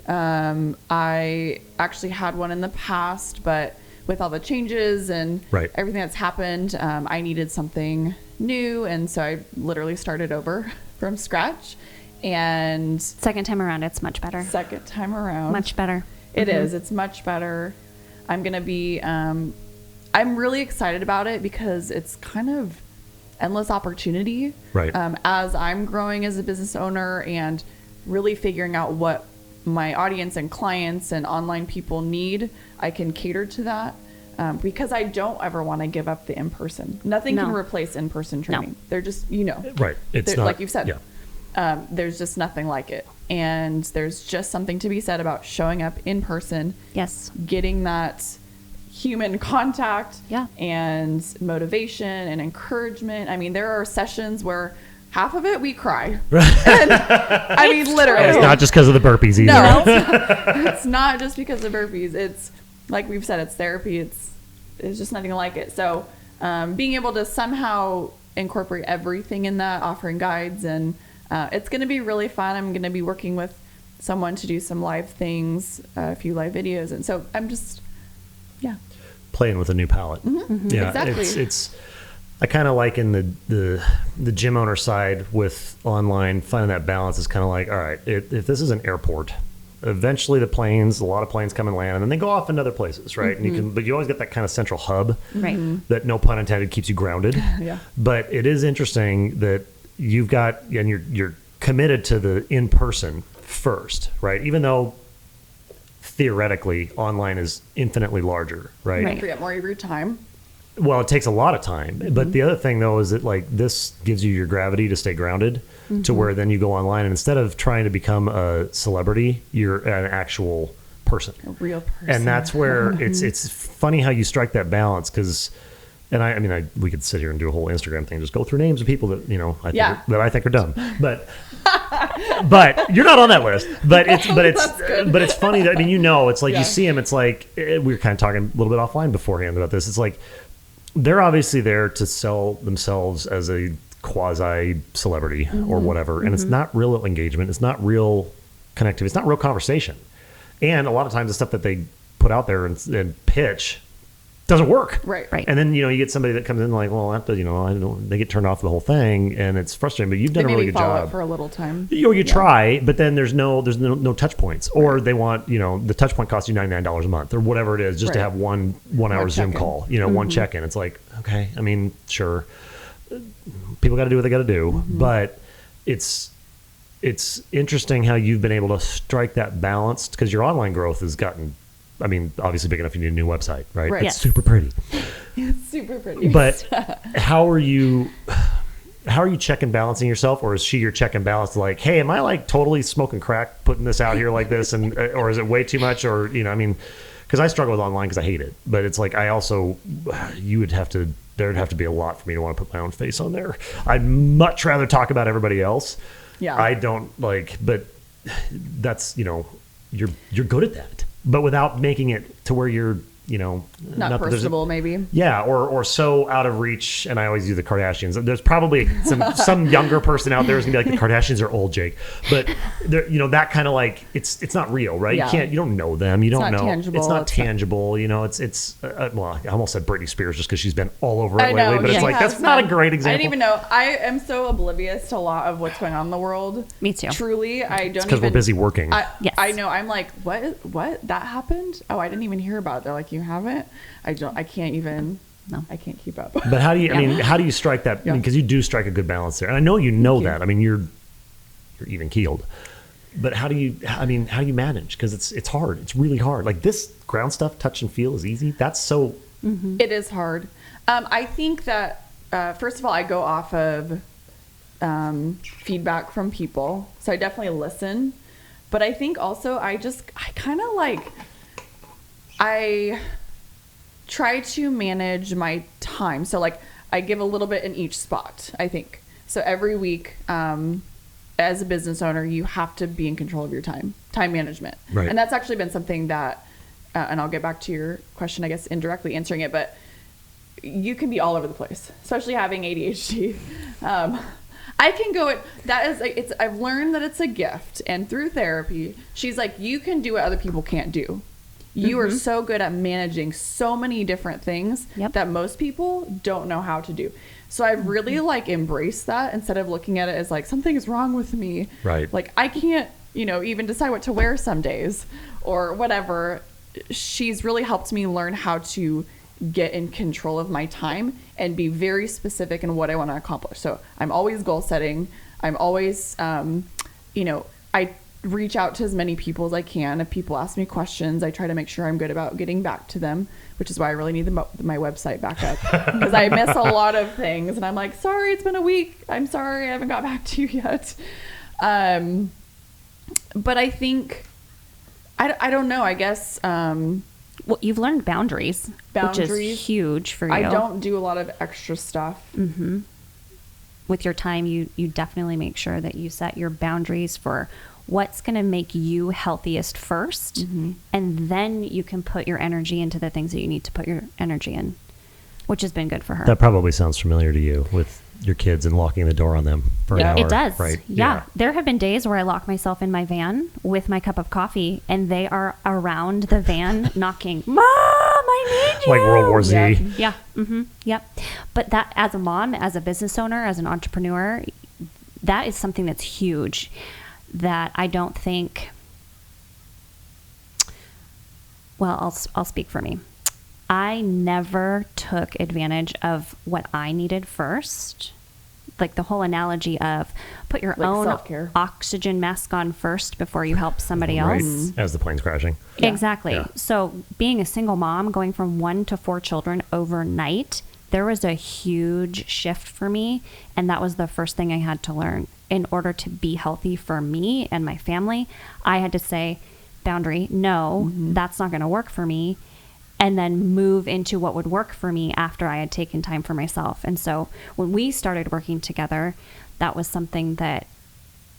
I actually had one in the past, but with all the changes and Right. everything that's happened, I needed something new, and so I literally started over from scratch. And Second time around, it's much better. second time around, Much better. It is. It's much better. I'm going to be, I'm really excited about it because it's kind of endless opportunity. Right. As I'm growing as a business owner and really figuring out what my audience and clients and online people need, I can cater to that. Because I don't ever want to give up the in-person. Nothing can replace in-person training. They're just, Right. It's not, like you've said. Yeah. There's just nothing like it. And there's just something to be said about showing up in person. Yes. Getting that human contact. Yeah. And motivation and encouragement. I mean, there are sessions where half of it we cry. And, I mean, literally. And it's not just because of the burpees either. No, it's not just because of burpees. It's like we've said, it's therapy. It's just nothing like it. So being able to somehow incorporate everything in that, offering guides, and it's going to be really fun. I'm going to be working with someone to do some live things, a few live videos. And so I'm just, playing with a new palette. Mm-hmm. Yeah, exactly. It's I kind of like in the gym owner side with online, finding that balance is kind of like, all right, if this is an airport, eventually a lot of planes come and land, and then they go off in other places, right? And but you always get that kind of central hub, Right. that, no pun intended, keeps you grounded. Yeah. But it is interesting that you've got, and you're committed to the in-person first, right? Even though theoretically online is infinitely larger, right? Right. Free up more of your time. Well, it takes a lot of time. But the other thing, though, is that like this gives you your gravity to stay grounded, to where then you go online, and instead of trying to become a celebrity, you're an actual person. A real person. And that's where it's funny how you strike that balance, because, and I mean, we could sit here and do a whole Instagram thing, just go through names of people that, that I think are dumb. But you're not on that list. But it's funny that, I mean, it's like you see them, it's like, we were kind of talking a little bit offline beforehand about this. It's like, they're obviously there to sell themselves as a quasi celebrity or whatever. And it's not real engagement. It's not real connectivity. It's not real conversation. And a lot of times the stuff that they put out there and pitch doesn't work. Right. And then, you get somebody that comes in like, well, after, they get turned off the whole thing, and it's frustrating, but you've done a really good job. For a little time. You try, but then there's no touch points, or they want, the touch point costs you $99 a month or whatever it is, just to have one hour Zoom call, one check-in. It's like, okay, I mean, sure, people got to do what they got to do, but it's interesting how you've been able to strike that balance, because your online growth has gotten, I mean, obviously big enough you need a new website, right? Right. It's super pretty. It's super pretty. But how are you check and balancing yourself, or is she your check and balance, like, hey, am I like totally smoking crack putting this out here like this, and or is it way too much, or I mean, because I struggle with online because I hate it, but it's like there'd have to be a lot for me to want to put my own face on there. I'd much rather talk about everybody else. Yeah. I don't but that's, you're good at that, but without making it to where you're, not personable, maybe. Yeah, or so out of reach. And I always use the Kardashians. There's probably some younger person out there who's gonna be like, the Kardashians are old, Jake. But that kind of like, it's not real, right? Yeah. You don't know them. You don't know. Tangible. It's not tangible. Well, I almost said Britney Spears just because she's been all over it lately. But it's like, that's not a great example. I didn't even know. I am so oblivious to a lot of what's going on in the world. Me too. Truly, I don't. Because we're busy working. Yes. I know. I'm like, what? That happened? Oh, I didn't even hear about it. They're like, you haven't? I can't even. No, I can't keep up. But how do you? I mean, how do you strike that? Yeah. Because you do strike a good balance there, and I know that. I mean, you're even keeled. But how do you manage? Because it's hard. It's really hard. Like this ground stuff, touch and feel is easy. That's so. It is hard. I think that first of all, I go off of feedback from people, so I definitely listen. But I think also I kind of like. I try to manage my time. So like I give a little bit in each spot, I think. So every week, as a business owner, you have to be in control of your time management. Right. And that's actually been something that, and I'll get back to your question, I guess, indirectly answering it, but you can be all over the place, especially having ADHD. I can go I've learned that it's a gift, and through therapy, she's like, you can do what other people can't do. You are so good at managing so many different things that most people don't know how to do. So I've really like embraced that instead of looking at it as like something is wrong with me. Right. Like I can't even decide what to wear some days or whatever. She's really helped me learn how to get in control of my time and be very specific in what I want to accomplish. So I'm always goal setting. I'm always, I reach out to as many people as I can. If people ask me questions, I try to make sure I'm good about getting back to them, which is why I really need my website back up because I miss a lot of things. And I'm like, sorry, it's been a week. I'm sorry, I haven't got back to you yet. But I think, I don't know, I guess. Well, you've learned boundaries, which is huge for you. I don't do a lot of extra stuff. Mm-hmm. With your time, you definitely make sure that you set your boundaries for what's going to make you healthiest first, and then you can put your energy into the things that you need to put your energy in, which has been good for her. That probably sounds familiar to you with your kids and locking the door on them for an hour. It does. Right? Yeah. There have been days where I lock myself in my van with my cup of coffee and they are around the van knocking, Mom, I need you. Like World War Z. Yeah. Mm-hmm. Yep. But that, as a mom, as a business owner, as an entrepreneur, that is something that's huge that I don't think, well, I'll speak for me. I never took advantage of what I needed first. Like the whole analogy of put your own self-care. Oxygen mask on first before you help somebody else. As the plane's crashing. Yeah. Exactly. Yeah. So being a single mom, going from 1 to 4 children overnight, there was a huge shift for me. And that was the first thing I had to learn. In order to be healthy for me and my family, I had to say, boundary, no, that's not going to work for me. And then move into what would work for me after I had taken time for myself. And so when we started working together, that was something that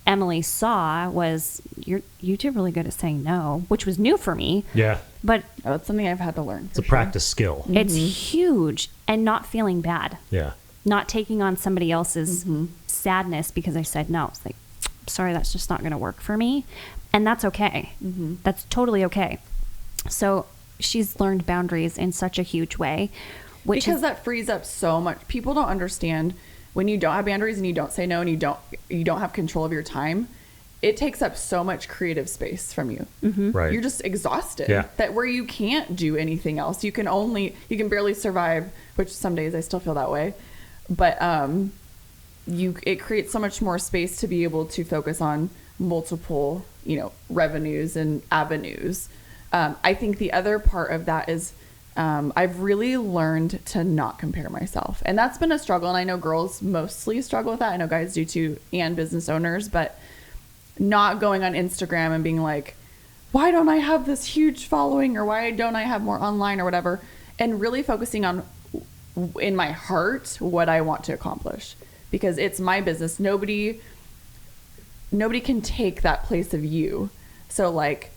Emily saw was, you two really good at saying no, which was new for me. Yeah. But that's something I've had to learn. It's a practice skill. It's huge. And not feeling bad. Yeah. Not taking on somebody else's sadness because I said no. It's like, sorry, that's just not going to work for me. And that's okay. That's totally okay. So she's learned boundaries in such a huge way. Because that frees up so much. People don't understand when you don't have boundaries and you don't say no and you don't have control of your time, it takes up so much creative space from you. Right. You're just exhausted. Yeah. That where you can't do anything else. You can barely survive, which some days I still feel that way. But it creates so much more space to be able to focus on multiple, revenues and avenues. I think the other part of that is I've really learned to not compare myself. And that's been a struggle. And I know girls mostly struggle with that. I know guys do too, and business owners. But not going on Instagram and being like, why don't I have this huge following? Or why don't I have more online or whatever? And really focusing on, in my heart, what I want to accomplish. Because it's my business. Nobody can take that place of you. So like,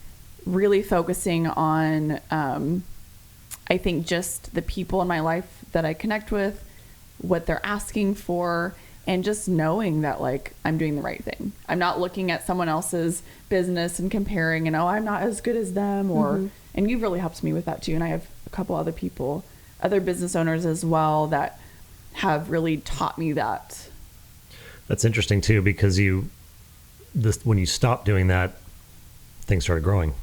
really focusing on, I think just the people in my life that I connect with, what they're asking for, and just knowing that like I'm doing the right thing. I'm not looking at someone else's business and comparing and, I'm not as good as them and you've really helped me with that too. And I have a couple other people, other business owners as well that have really taught me that. That's interesting too, because when you stopped doing that, things started growing.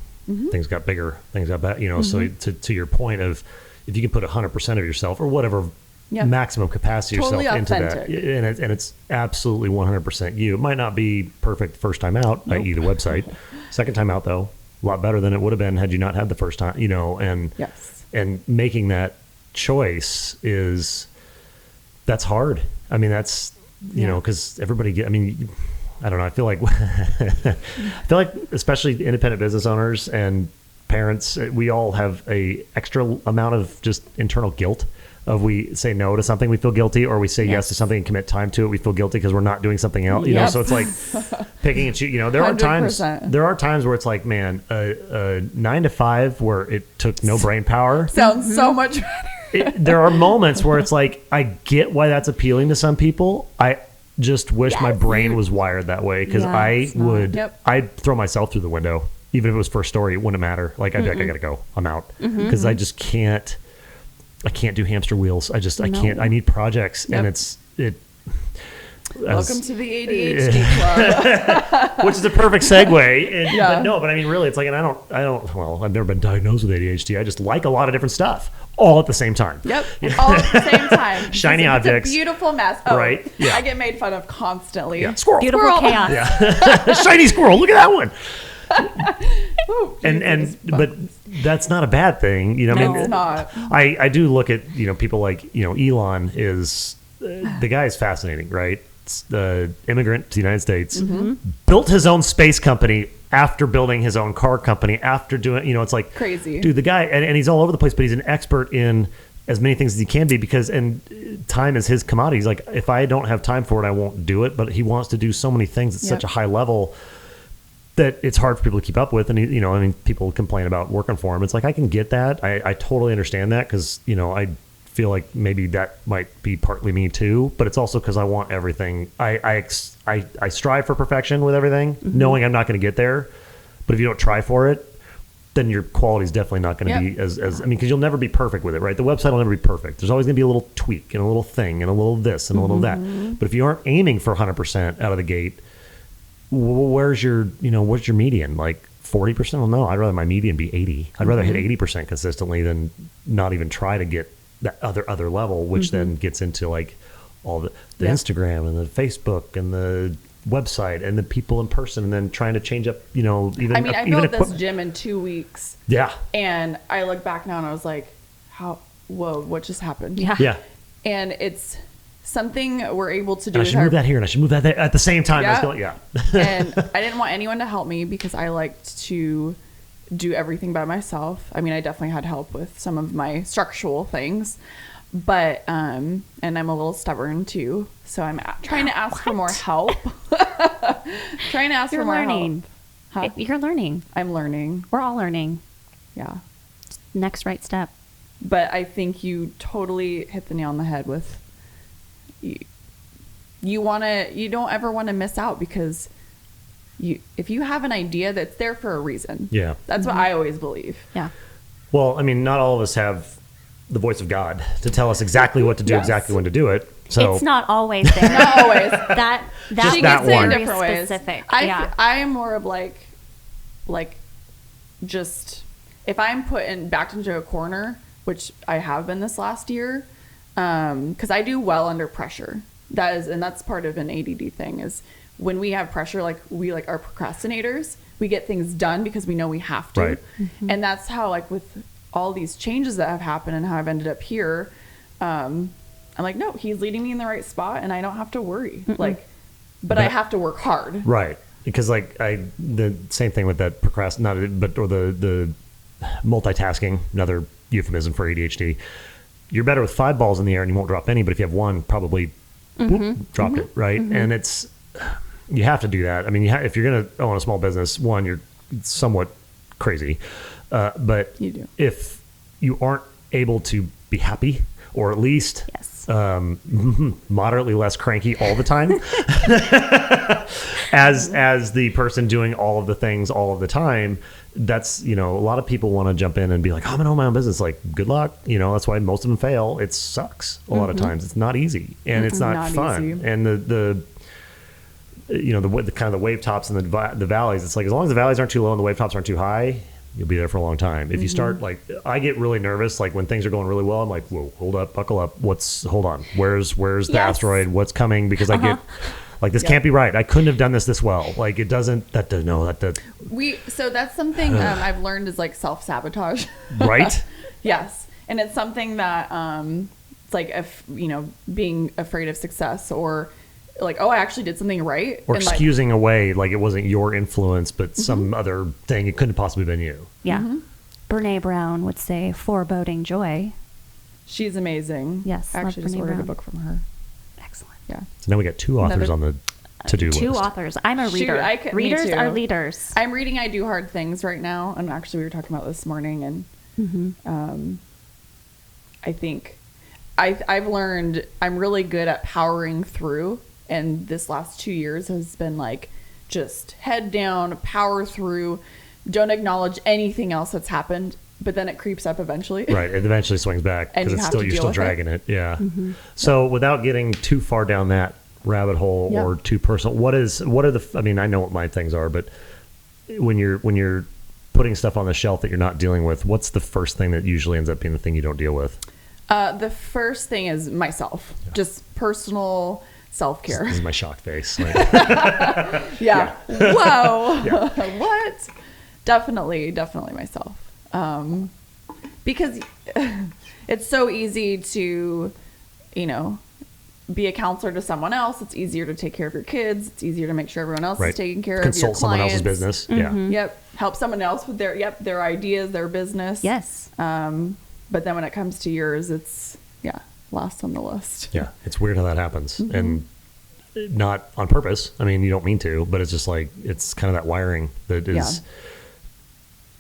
Things got bigger, things got better, so to your point of if you can put 100% of yourself or whatever maximum capacity totally yourself authentic. into that, and it's absolutely 100% you. It might not be perfect first time out, i.e. the website. Second time out though, a lot better than it would have been had you not had the first time, and making that choice that's hard. I mean, that's, because everybody I don't know. I feel like especially independent business owners and parents, we all have a extra amount of just internal guilt of we say no to something, we feel guilty, or we say yes to something and commit time to it, we feel guilty because we're not doing something else. So it's like picking and choosing. There 100%. are times where it's like, man, a 9 to 5 where it took no brain power sounds so much better. There are moments where it's like, I get why that's appealing to some people. I just wish my brain was wired that way, because I'd throw myself through the window even if it was first story. It wouldn't matter. Like I'd be like, I gotta go, I'm out, because I just can't do hamster wheels. I can't. I need projects. And Welcome to the ADHD club. Which is a perfect segue. And, Yeah. but I mean, really, it's like, and well, I've never been diagnosed with ADHD. I just like a lot of different stuff all at the same time. Yep. All at the same time. Shiny objects. It's a beautiful mess. Oh, Right. Yeah. I get made fun of constantly. Yeah. Squirrel. Beautiful Squirrel. chaos. Yeah. Shiny squirrel. Look at that one. Ooh, And Jesus, but that's not a bad thing. I no, mean, it's not. I do look at, people like, Elon is, the guy is fascinating, right? It's the immigrant to the United States, built his own space company after building his own car company, after doing, it's like Crazy. Dude, the guy, and he's all over the place, but he's an expert in as many things as he can be and time is his commodity. He's like, if I don't have time for it, I won't do it. But he wants to do so many things at such a high level that it's hard for people to keep up with. And people complain about working for him. It's like, I can get that. I totally understand that because, I feel like maybe that might be partly me too, but it's also because I want everything. I strive for perfection with everything, knowing I'm not going to get there. But if you don't try for it, then your quality is definitely not going to be as because you'll never be perfect with it, right? The website will never be perfect. There's always going to be a little tweak and a little thing and a little this and a little that. But if you aren't aiming for 100% out of the gate, where's your median? Like 40%? Well, no, I'd rather my median be 80. I'd rather hit 80% consistently than not even try to get that other level, which then gets into like all the Instagram and the Facebook and the website and the people in person, and then trying to change up, even. I mean, I built this gym in 2 weeks. Yeah. And I look back now and I was like, whoa, what just happened? Yeah. Yeah. And it's something we're able to do. And I should move that here and I should move that there at the same time. Yeah. And I didn't want anyone to help me because I liked to do everything by myself. I mean, I definitely had help with some of my structural things, but and I'm a little stubborn too, so I'm trying to ask for more help. Trying to ask You're for more learning. help. Huh? You're learning. I'm learning. We're all learning. Yeah. Next right step. But I think you totally hit the nail on the head with you don't ever want to miss out because if you have an idea, that's there for a reason. Yeah. That's what I always believe. Yeah. Well, I mean, not all of us have the voice of God to tell us exactly what to do, exactly when to do it. So It's not always there. Not always. That Just She that gets it one. in very different ways. specific. I am more of like just if I'm put backed into a corner, which I have been this last year, because I do well under pressure. That's part of an ADD thing is when we have pressure, like we are procrastinators. We get things done because we know we have to. Right. And that's how with all these changes that have happened and how I've ended up here, I'm like, no, he's leading me in the right spot and I don't have to worry. But I have to work hard. Right. Because the same thing with that the multitasking, another euphemism for ADHD. You're better with 5 balls in the air and you won't drop any, but if you have one, probably drop it, right? And you have to do that. I mean, if you're going to own a small business, one, you're somewhat crazy. But You do. if you aren't able to be happy or at least moderately less cranky all the time as the person doing all of the things all of the time, that's, a lot of people want to jump in and be like, I'm going to own my own business. Like, good luck. That's why most of them fail. It sucks a lot of times. It's not easy and it's not fun. Easy. And the kind of the wave tops and the valleys, it's like, as long as the valleys aren't too low and the wave tops aren't too high, you'll be there for a long time. If you start I get really nervous, when things are going really well, I'm like, whoa, hold up, buckle up. Hold on. Where's the asteroid? What's coming? Because I get this can't be right. I couldn't have done this well. It doesn't, So that's something I've learned is self-sabotage. Right? Yes. And it's something that, it's if, being afraid of success or I actually did something right. Or excusing away, it wasn't your influence, but some other thing. It couldn't have possibly been you. Yeah. Brene Brown would say foreboding joy. She's amazing. Yes. I actually just Brene ordered Brown. a book from her. Excellent. Yeah. So now we got 2 authors on the to-do list. 2 authors. I'm a reader. Me Readers too. are leaders. I'm reading I Do Hard Things right now. And actually we were talking about this morning and I think I've learned I'm really good at powering through. And this last 2 years has been just head down, power through, don't acknowledge anything else that's happened. But then it creeps up eventually. Right. It eventually swings back And because you're you're still with dragging it. Yeah. So without getting too far down that rabbit hole or too personal. What are the, I mean, I know what my things are, but when you're putting stuff on the shelf that you're not dealing with, what's the first thing that usually ends up being the thing you don't deal with? The first thing is myself, just personal self-care. This is my shocked face. Like, yeah. Whoa. What? Definitely myself. Because it's so easy to, be a counselor to someone else. It's easier to take care of your kids. It's easier to make sure everyone else is taken care of. Consult someone else's business. Mm-hmm. Yeah. Yep. Help someone else with their ideas, their business. Yes. But then when it comes to yours, it's last on the list. Yeah. It's weird how that happens. And not on purpose. I mean, you don't mean to, but it's just like, it's kind of that wiring that is,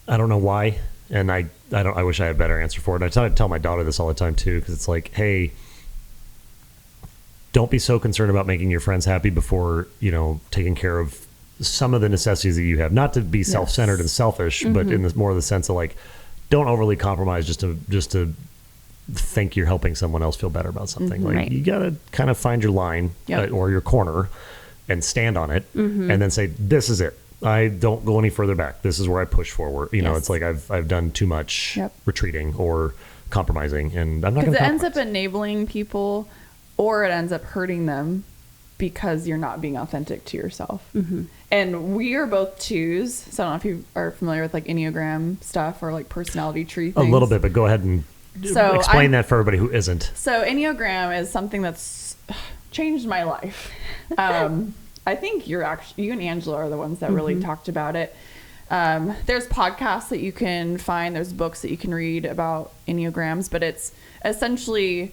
I don't know why. And I wish I had a better answer for it. I tell my daughter this all the time too, because it's like, hey, don't be so concerned about making your friends happy before, taking care of some of the necessities that you have. Not to be self-centered and selfish, but in more of the sense of like, don't overly compromise just to think you're helping someone else feel better about something. Like you got to kind of find your line or your corner and stand on it and then say, this is it. I don't go any further back. This is where I push forward. It's like I've done too much retreating or compromising, and I'm not going to. It ends up enabling people, or it ends up hurting them because you're not being authentic to yourself. And we are both 2s, so I don't know if you are familiar with like Enneagram stuff or like personality tree things. A little bit, but go ahead and explain that for everybody who isn't. So Enneagram is something that's changed my life. I think you and Angela are the ones that really talked about it. There's podcasts that you can find. There's books that you can read about Enneagrams, but it's essentially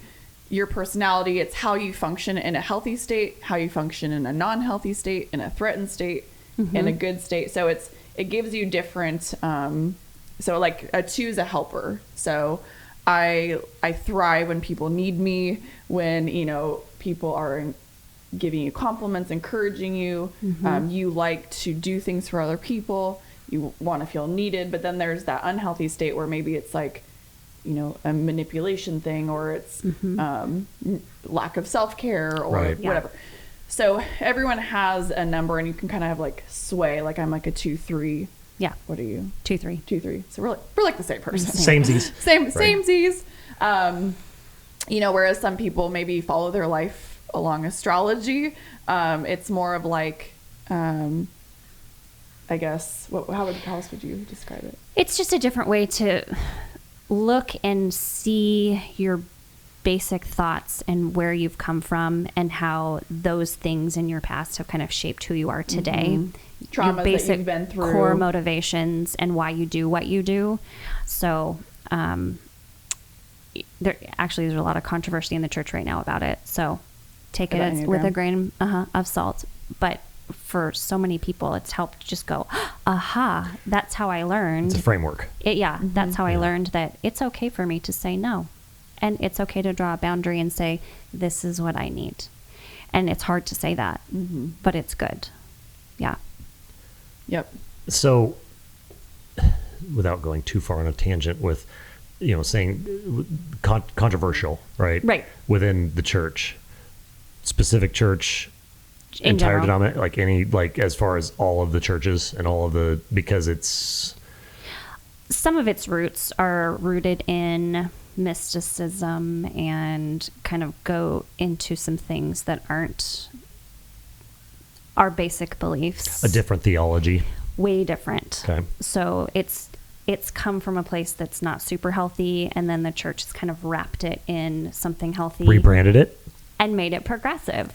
your personality. It's how you function in a healthy state, how you function in a non-healthy state, in a threatened state, in a good state. So it gives you different, so like a 2 is a helper. So I thrive when people need me, when, people are giving you compliments, encouraging you. You like to do things for other people. You want to feel needed, but then there's that unhealthy state where maybe it's like, a manipulation thing, or it's lack of self-care or whatever. So everyone has a number, and you can kind of have like sway. Like I'm like a 2-3. Yeah. What are you? 2-3. 2-3. So we're like the same person. Samesies. Samesies. Whereas some people maybe follow their life along astrology. It's more of like, I guess, how else would you describe it? It's just a different way to look and see your basic thoughts and where you've come from and how those things in your past have kind of shaped who you are today. Traumas your basic that you've been through. Core motivations and why you do what you do. So there's a lot of controversy in the church right now about it. So take it with a grain of salt. But for so many people, it's helped just go, aha, that's how I learned. It's a framework. That's how I learned that it's okay for me to say no. And it's okay to draw a boundary and say, this is what I need. And it's hard to say that, but it's good. Yeah. Yep. So without going too far on a tangent with, saying controversial, right? Right. Within the church, specific church, entire denomination, like any, like as far as all of the churches and all of the, because it's. Some of its roots are rooted in mysticism and kind of go into some things that aren't our basic beliefs. A different theology. Way different. Okay. So it's come from a place that's not super healthy, and then the church has kind of wrapped it in something healthy. Rebranded it. And made it progressive.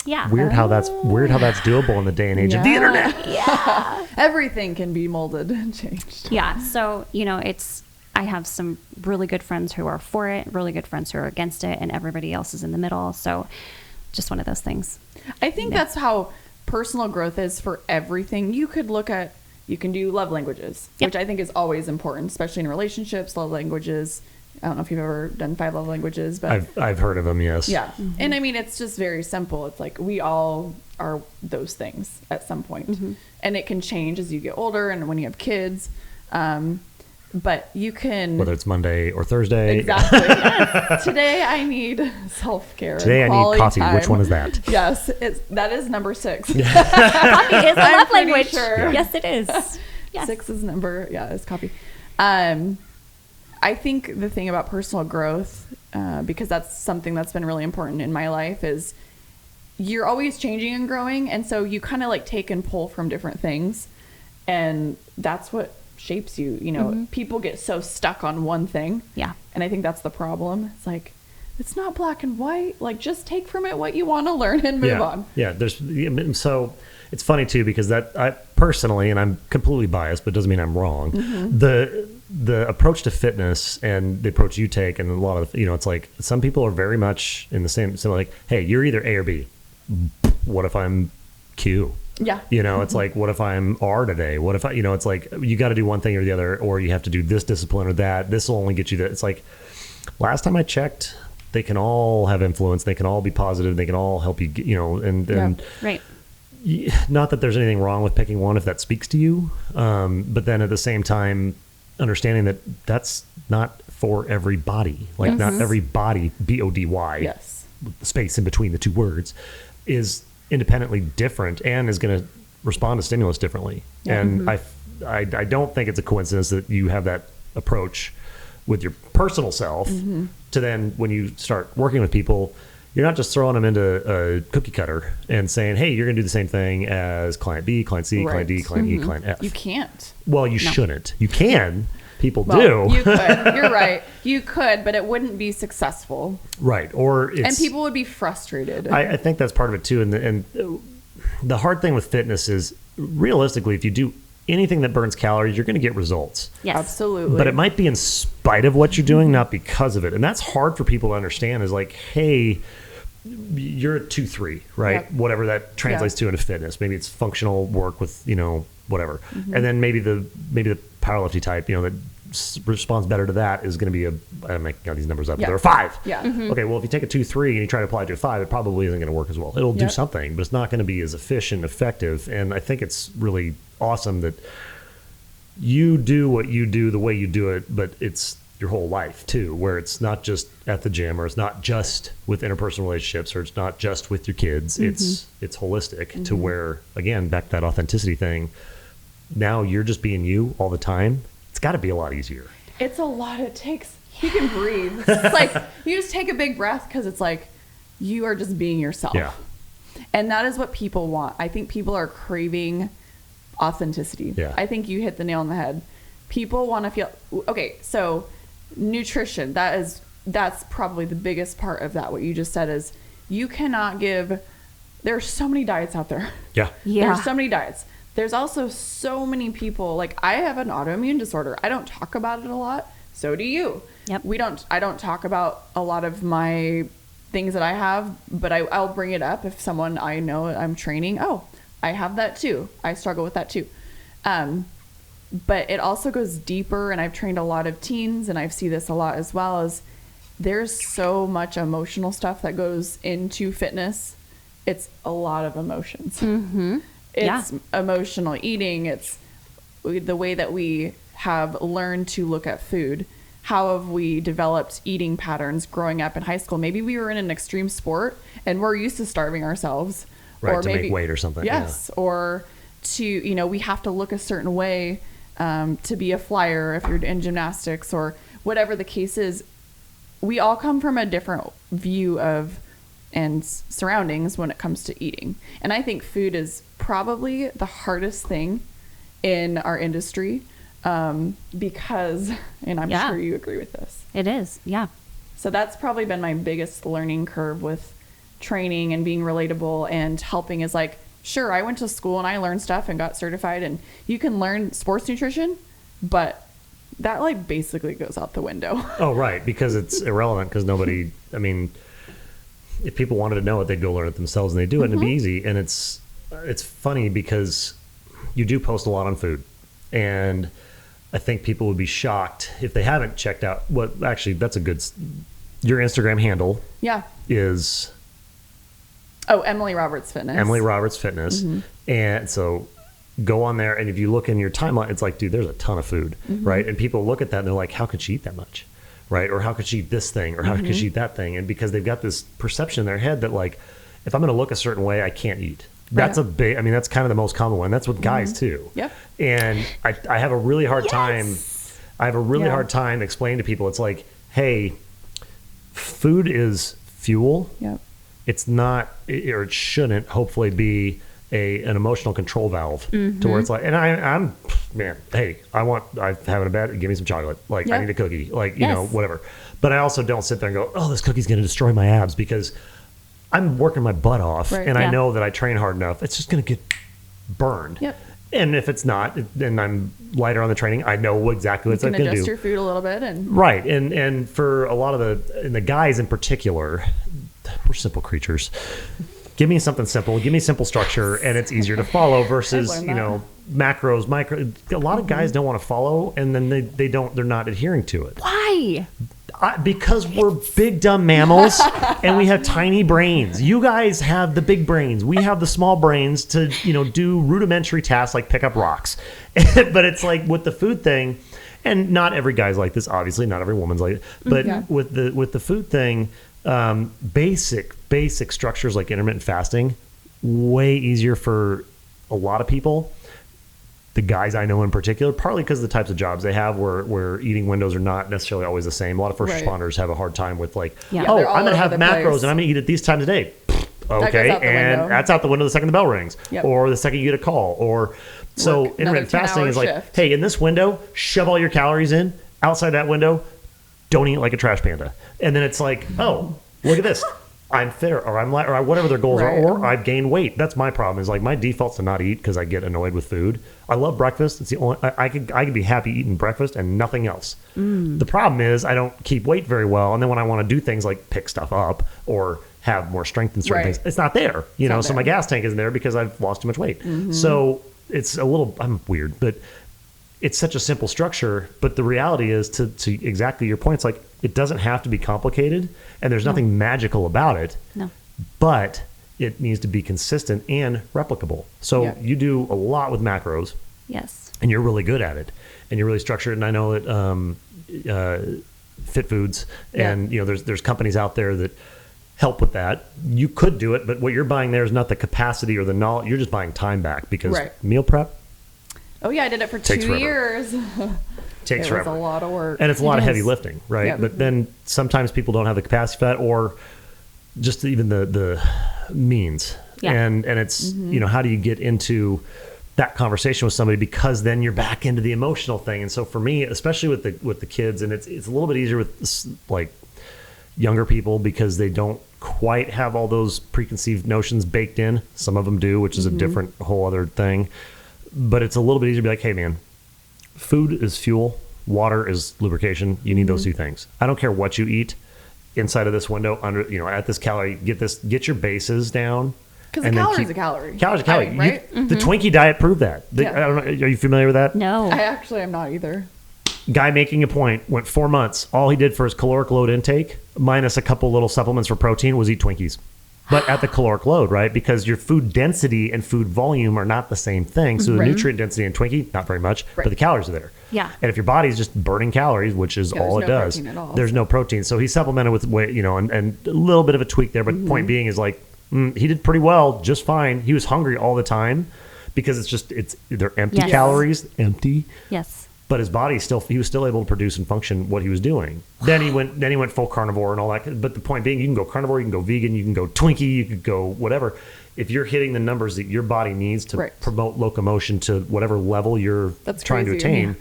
Yeah. Weird how that's doable in the day and age of the internet. Yeah. Everything can be molded and changed. Yeah. So, I have some really good friends who are for it, really good friends who are against it, and everybody else is in the middle. So just one of those things. I think that's how personal growth is for everything. You can do love languages, which I think is always important, especially in relationships. Love languages. I don't know if you've ever done 5 love languages, but I've heard of them. Yes. Yeah. And I mean, it's just very simple. It's like we all are those things at some point, and it can change as you get older and when you have kids. But you can, whether it's Monday or Thursday. Exactly. Yes. Today I need self-care. Today I need coffee. Time. Which one is that? Yes, that is number 6. Coffee is a love pretty language. sure. Yes, it is. Yes. 6 is is coffee. I think the thing about personal growth, because that's something that's been really important in my life, is you're always changing and growing. And so you kind of like take and pull from different things. And that's what shapes you. You know, people get so stuck on one thing. Yeah. And I think that's the problem. It's like, it's not black and white. Like, just take from it what you want to learn and move on. Yeah. So it's funny too, because I personally, and I'm completely biased, but it doesn't mean I'm wrong. The approach to fitness and the approach you take, and a lot of, it's like some people are very much in the same, so like, hey, you're either A or B. What if I'm Q? Yeah. It's like, what if I'm R today? What if I, it's like, you got to do one thing or the other, or you have to do this discipline or that. This will only get you that. It's like, last time I checked, they can all have influence. They can all be positive. They can all help you, and Right. Not that there's anything wrong with picking one if that speaks to you. But then at the same time, understanding that that's not for everybody. Like, not every body, BODY, Yes. with the space in between the two words, is independently different and is going to respond to stimulus differently. And I don't think it's a coincidence that you have that approach with your personal self to then when you start working with people, you're not just throwing them into a cookie cutter and saying, hey, you're going to do the same thing as client B, client C, client D, client E, client F. You can't. Well, you shouldn't. You can. People do. You could. You're right. You could, but it wouldn't be successful. Right. And people would be frustrated. I think that's part of it too. And the hard thing with fitness is, realistically, if you do anything that burns calories, you're going to get results. Yes. Absolutely. But it might be in spite of what you're doing, not because of it. And that's hard for people to understand, is like, hey, you're a 2-3, right? Yep. Whatever that translates to in fitness. Maybe it's functional work with, whatever. And then maybe the powerlifting type, that responds better to that is going to be I'm making all these numbers up, but they're a 5. Yeah. Okay, well, if you take a 2-3 and you try to apply it to a 5, it probably isn't going to work as well. It'll do something, but it's not going to be as efficient, effective. And I think it's really awesome that you do what you do the way you do it, but it's your whole life too, where it's not just at the gym, or it's not just with interpersonal relationships, or it's not just with your kids. It's holistic to where, again, back to that authenticity thing. Now you're just being you all the time. It's got to be a lot easier. It's a lot. It takes, you can breathe. It's like, you just take a big breath, because it's like, you are just being yourself. Yeah. And that is what people want. I think people are craving authenticity. Yeah. I think you hit the nail on the head. People want to feel, okay, so nutrition, that's probably the biggest part of that. What you just said is, you cannot give, there's so many diets out there. Yeah. There's so many diets. There's also so many people, like, I have an autoimmune disorder. I don't talk about it a lot. So do you. Yep. I don't talk about a lot of my things that I have, but I'll bring it up if someone I know I'm training. Oh, I have that too. I struggle with that too. But it also goes deeper, and I've trained a lot of teens, and I see this a lot as well, as there's so much emotional stuff that goes into fitness. It's a lot of emotions. It's emotional eating. It's the way that we have learned to look at food. How have we developed eating patterns growing up in high school? Maybe we were in an extreme sport and we're used to starving ourselves. Right, or to maybe, make weight or something. Yes, yeah. Or to, we have to look a certain way to be a flyer if you're in gymnastics, or whatever the case is. We all come from a different view of and surroundings when it comes to eating. And I think food is probably the hardest thing in our industry, because, and I'm sure you agree with this. It is, yeah. So that's probably been my biggest learning curve with training and being relatable and helping, is like, sure, I went to school and I learned stuff and got certified, and you can learn sports nutrition, but that like basically goes out the window. Oh, right. Because it's irrelevant, because nobody, if people wanted to know it, they'd go learn it themselves, and they do it, and it'd be easy. And it's funny because you do post a lot on food, and I think people would be shocked if they haven't checked out that's your Instagram handle. Yeah. Is Emily Roberts Fitness. Emily Roberts Fitness. And so go on there, and if you look in your timeline, it's like, dude, there's a ton of food, right? And people look at that and they're like, how could she eat that much, right? Or how could she eat this thing, or how could she eat that thing? And because they've got this perception in their head that like, if I'm going to look a certain way, I can't eat. That's a big, I mean, that's kind of the most common one. That's with guys too. Yep. And I have a really hard time. I have a really hard time explaining to people. It's like, hey, food is fuel. Yep. It's not, or it shouldn't hopefully be an emotional control valve to where it's like, and I'm, man, hey, I'm having a bad, give me some chocolate. Like I need a cookie, like, you know, whatever. But I also don't sit there and go, oh, this cookie's going to destroy my abs, because I'm working my butt off, and I know that I train hard enough. It's just going to get burned. Yep. And if it's not, and I'm lighter on the training, I know exactly what it's going to do. You can adjust your food a little bit, and right. And for a lot of the guys in particular, we're simple creatures. Give me something simple. Give me simple structure, and it's easier to follow versus macros, micro. A lot of guys don't want to follow, and then they're not adhering to it. Why? Because we're big dumb mammals and we have tiny brains. You guys have the big brains. We have the small brains to do rudimentary tasks like pick up rocks. But it's like with the food thing, and not every guy's like this. Obviously, not every woman's like it. But with the food thing, basic structures like intermittent fasting, way easier for a lot of people. The guys I know in particular, partly because of the types of jobs they have where eating windows are not necessarily always the same. A lot of first responders have a hard time with like, I'm going to have macros and I'm going to eat at these times a day. Okay, and that's out the window the second the bell rings, or the second you get a call, or so intermittent fasting is like, hey, in this window, shove all your calories in. Outside that window, don't eat like a trash panda. And then it's like, oh, look at this. I'm fitter, or I'm light, or whatever their goals are, or I've gained weight. That's my problem. Is like my default's to not eat because I get annoyed with food. I love breakfast. It's the only I could be happy eating breakfast and nothing else. The problem is I don't keep weight very well, and then when I want to do things like pick stuff up or have more strength in certain things, it's not there. So my gas tank isn't there because I've lost too much weight. So it's a little, I'm weird, but it's such a simple structure. But the reality is, to exactly your point, it's like it doesn't have to be complicated, and there's nothing magical about it. No. But it needs to be consistent and replicable. So you do a lot with macros. Yes. And you're really good at it, and you're really structured. And I know that Fit Foods and there's companies out there that help with that. You could do it, but what you're buying there is not the capacity or the knowledge. You're just buying time back, because meal prep. Oh yeah, I did it for 2 years. Takes forever. It was a lot of work. And it's a lot of heavy lifting, right? Yep. But then sometimes people don't have the capacity for that, or just even the means. Yeah. And it's, how do you get into that conversation with somebody, because then you're back into the emotional thing. And so for me, especially with the kids, and it's a little bit easier with like younger people because they don't quite have all those preconceived notions baked in. Some of them do, which is a different whole other thing. But it's a little bit easier to be like, hey man, food is fuel, water is lubrication. You need those two things. I don't care what you eat inside of this window, under at this calorie, get your bases down. Because a calorie is a calorie. Calorie is a calorie, right? The Twinkie diet proved that. I don't know. Are you familiar with that? No. I actually am not either. Guy making a point, went 4 months. All he did for his caloric load intake, minus a couple little supplements for protein, was eat Twinkies. But at the caloric load, right? Because your food density and food volume are not the same thing. So the nutrient density in Twinkie, not very much, but the calories are there. Yeah. And if your body's just burning calories, which is all it does, there's no protein. So he supplemented with weight, and a little bit of a tweak there. But the point being is like, he did pretty well, just fine. He was hungry all the time because they're empty calories, empty. Yes. But his body he was still able to produce and function what he was doing. Then he went full carnivore and all that. But the point being, you can go carnivore, you can go vegan, you can go Twinkie, you could go whatever. If you're hitting the numbers that your body needs to promote locomotion to whatever level you're trying to attain,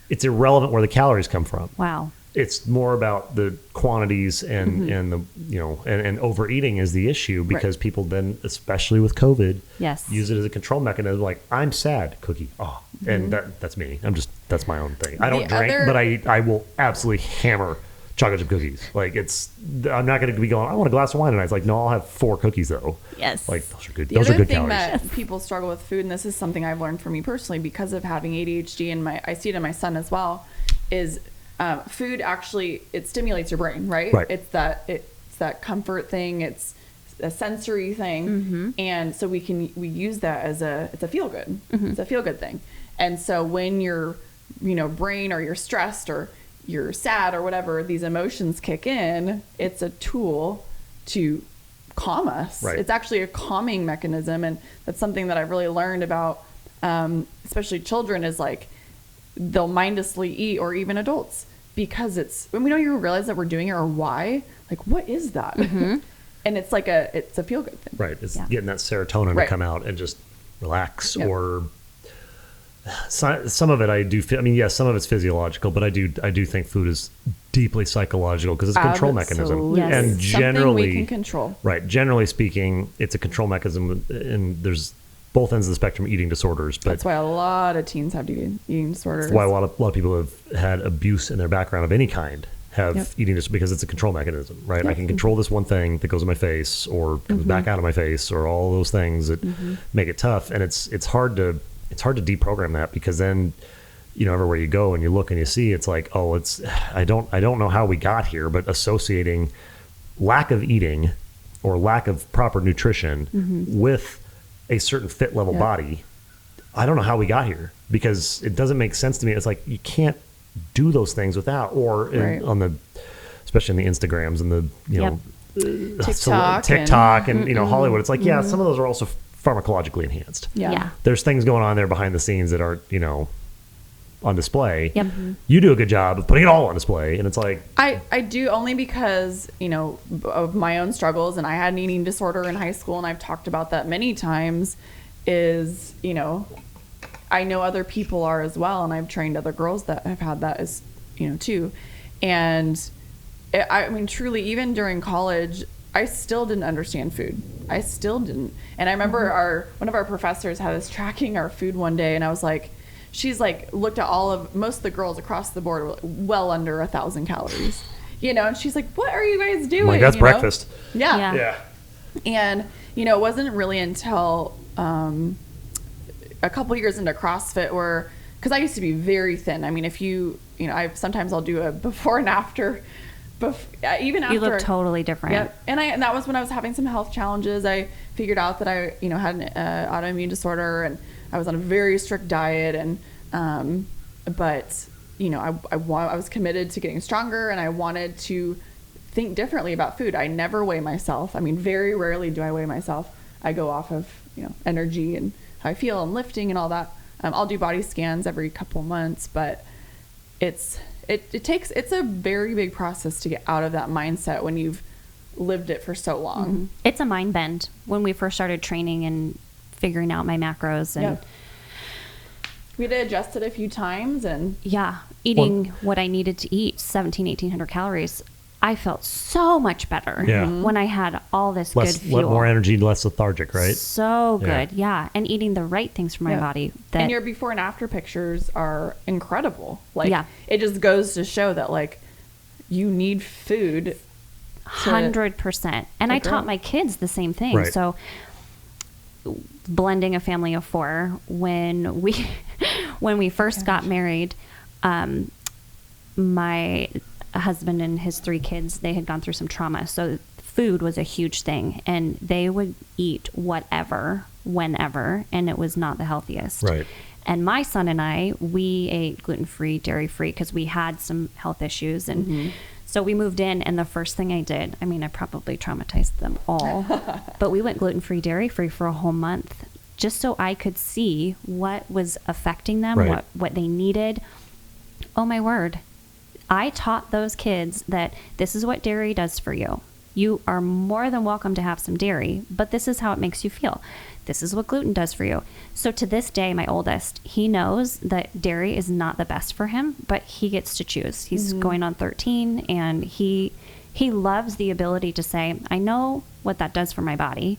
it's irrelevant where the calories come from. Wow. It's more about the quantities and the and overeating is the issue, because people then, especially with COVID, use it as a control mechanism. Like, I'm sad, cookie. Oh, and that's me. That's my own thing. I don't drink, but I will absolutely hammer chocolate chip cookies. Like, I'm not going to be going, I want a glass of wine tonight. It's like, no, I'll have 4 cookies though. Yes. Like, those are good. Those are good calories. The other thing that people struggle with food, and this is something I've learned for me personally because of having ADHD, and I see it in my son as well, is food actually, it stimulates your brain, right? It's that comfort thing. It's a sensory thing. And so we use that as it's a feel good. It's a feel good thing. And so when you're, brain, or you're stressed or you're sad or whatever, these emotions kick in, it's a tool to calm us. Right. It's actually a calming mechanism. And that's something that I've really learned about, especially children, is like, they'll mindlessly eat, or even adults, because when we don't even realize that we're doing it or why, like, what is that? And it's like it's a feel good thing. Right. It's getting that serotonin to come out and just relax. Or some of it I do feel, yes, some of it's physiological, but I do think food is deeply psychological, because it's a control mechanism. Yes. And generally, something we can control. Right. Generally speaking, it's a control mechanism, and there's both ends of the spectrum eating disorders. But that's why a lot of teens have eating disorders. That's why a lot of people have had abuse in their background of any kind have eating disorders, because it's a control mechanism, right? I can control this one thing that goes in my face, or comes back out of my face, or all those things that make it tough. And it's hard to deprogram that, because then, everywhere you go and you look and you see, it's like, oh, I don't know how we got here, but associating lack of eating or lack of proper nutrition with a certain fit level body, I don't know how we got here, because it doesn't make sense to me. It's like, you can't do those things without, or especially in the Instagrams and the TikTok and Hollywood. It's like, some of those are also pharmacologically enhanced. There's things going on there behind the scenes that aren't on display. You do a good job of putting it all on display, and it's like, I do, only because of my own struggles, and I had an eating disorder in high school, and I've talked about that many times. Is I know other people are as well, and I've trained other girls that have had that as too. And I mean, truly, even during college, I still didn't understand food. I still didn't. And I remember one of our professors had us tracking our food one day, and I was like, she's like, looked at most of the girls across the board were well under 1,000 calories, and she's like, what are you guys doing? Like, that's breakfast. Yeah. And, it wasn't really until a couple years into CrossFit because I used to be very thin. I mean, if sometimes I'll do a before and after. Even after, you look totally different. Yeah, and that was when I was having some health challenges. I figured out that I had an autoimmune disorder, and I was on a very strict diet, and but I was committed to getting stronger, and I wanted to think differently about food. I never weigh myself. I mean, very rarely do I weigh myself. I go off of energy and how I feel and lifting and all that. I'll do body scans every couple months, but it's a very big process to get out of that mindset when you've lived it for so long. It's a mind bend. When we first started training and figuring out my macros, and we had to adjust it a few times, and eating what I needed to eat, 1,800 calories. I felt so much better when I had all this good fuel. More energy, less lethargic, right? So good, and eating the right things for my body. And your before and after pictures are incredible. Like, it just goes to show that, like, you need food. 100%. And I taught my kids the same thing. Right. So, blending a family of 4, when we first got married, my husband and his 3 kids, they had gone through some trauma, so food was a huge thing, and they would eat whatever, whenever, and it was not the healthiest. Right. And my son and I, we ate gluten-free, dairy-free, because we had some health issues, and so we moved in, and the first thing I did, I mean, I probably traumatized them all, but we went gluten-free, dairy-free for a whole month, just so I could see what was affecting them, what they needed. Oh my word. I taught those kids that this is what dairy does for you. You are more than welcome to have some dairy, but this is how it makes you feel. This is what gluten does for you. So to this day, my oldest, he knows that dairy is not the best for him, but he gets to choose. He's going on 13, and he loves the ability to say, I know what that does for my body.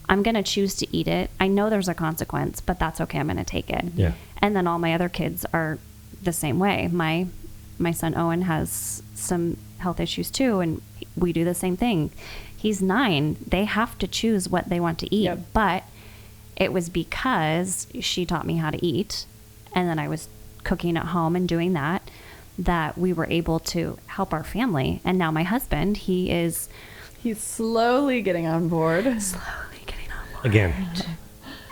I'm going to choose to eat it. I know there's a consequence, but that's okay. I'm going to take it. Yeah. And then all my other kids are the same way. My son Owen has some health issues too, and we do the same thing. He's 9. They have to choose what they want to eat, but it was because she taught me how to eat, and then I was cooking at home and doing that we were able to help our family. And now my husband, he is He's slowly getting on board. Again,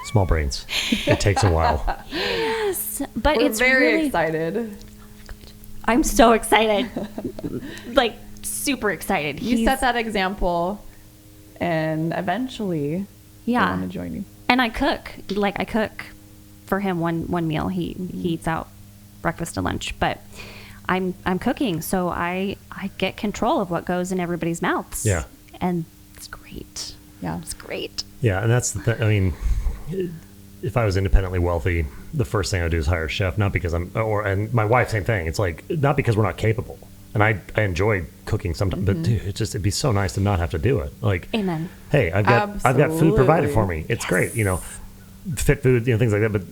small brains. It takes a while. Yes, but We're it's very really excited. I'm so excited. Like, super excited. You set that example, and eventually, Yeah. I want to join you. And I cook. Like, I cook for him one meal. He eats out breakfast and lunch, but I'm cooking, so I get control of what goes in everybody's mouths. Yeah. And it's great. Yeah. It's great. Yeah, and that's the thing. I mean, if I was independently wealthy, the first thing I would do is hire a chef, not because and my wife, same thing. It's like, not because we're not capable. And I enjoy cooking sometimes, but dude, it'd be so nice to not have to do it. Like, Amen. hey, I've got food provided for me. It's great, fit food, things like that. But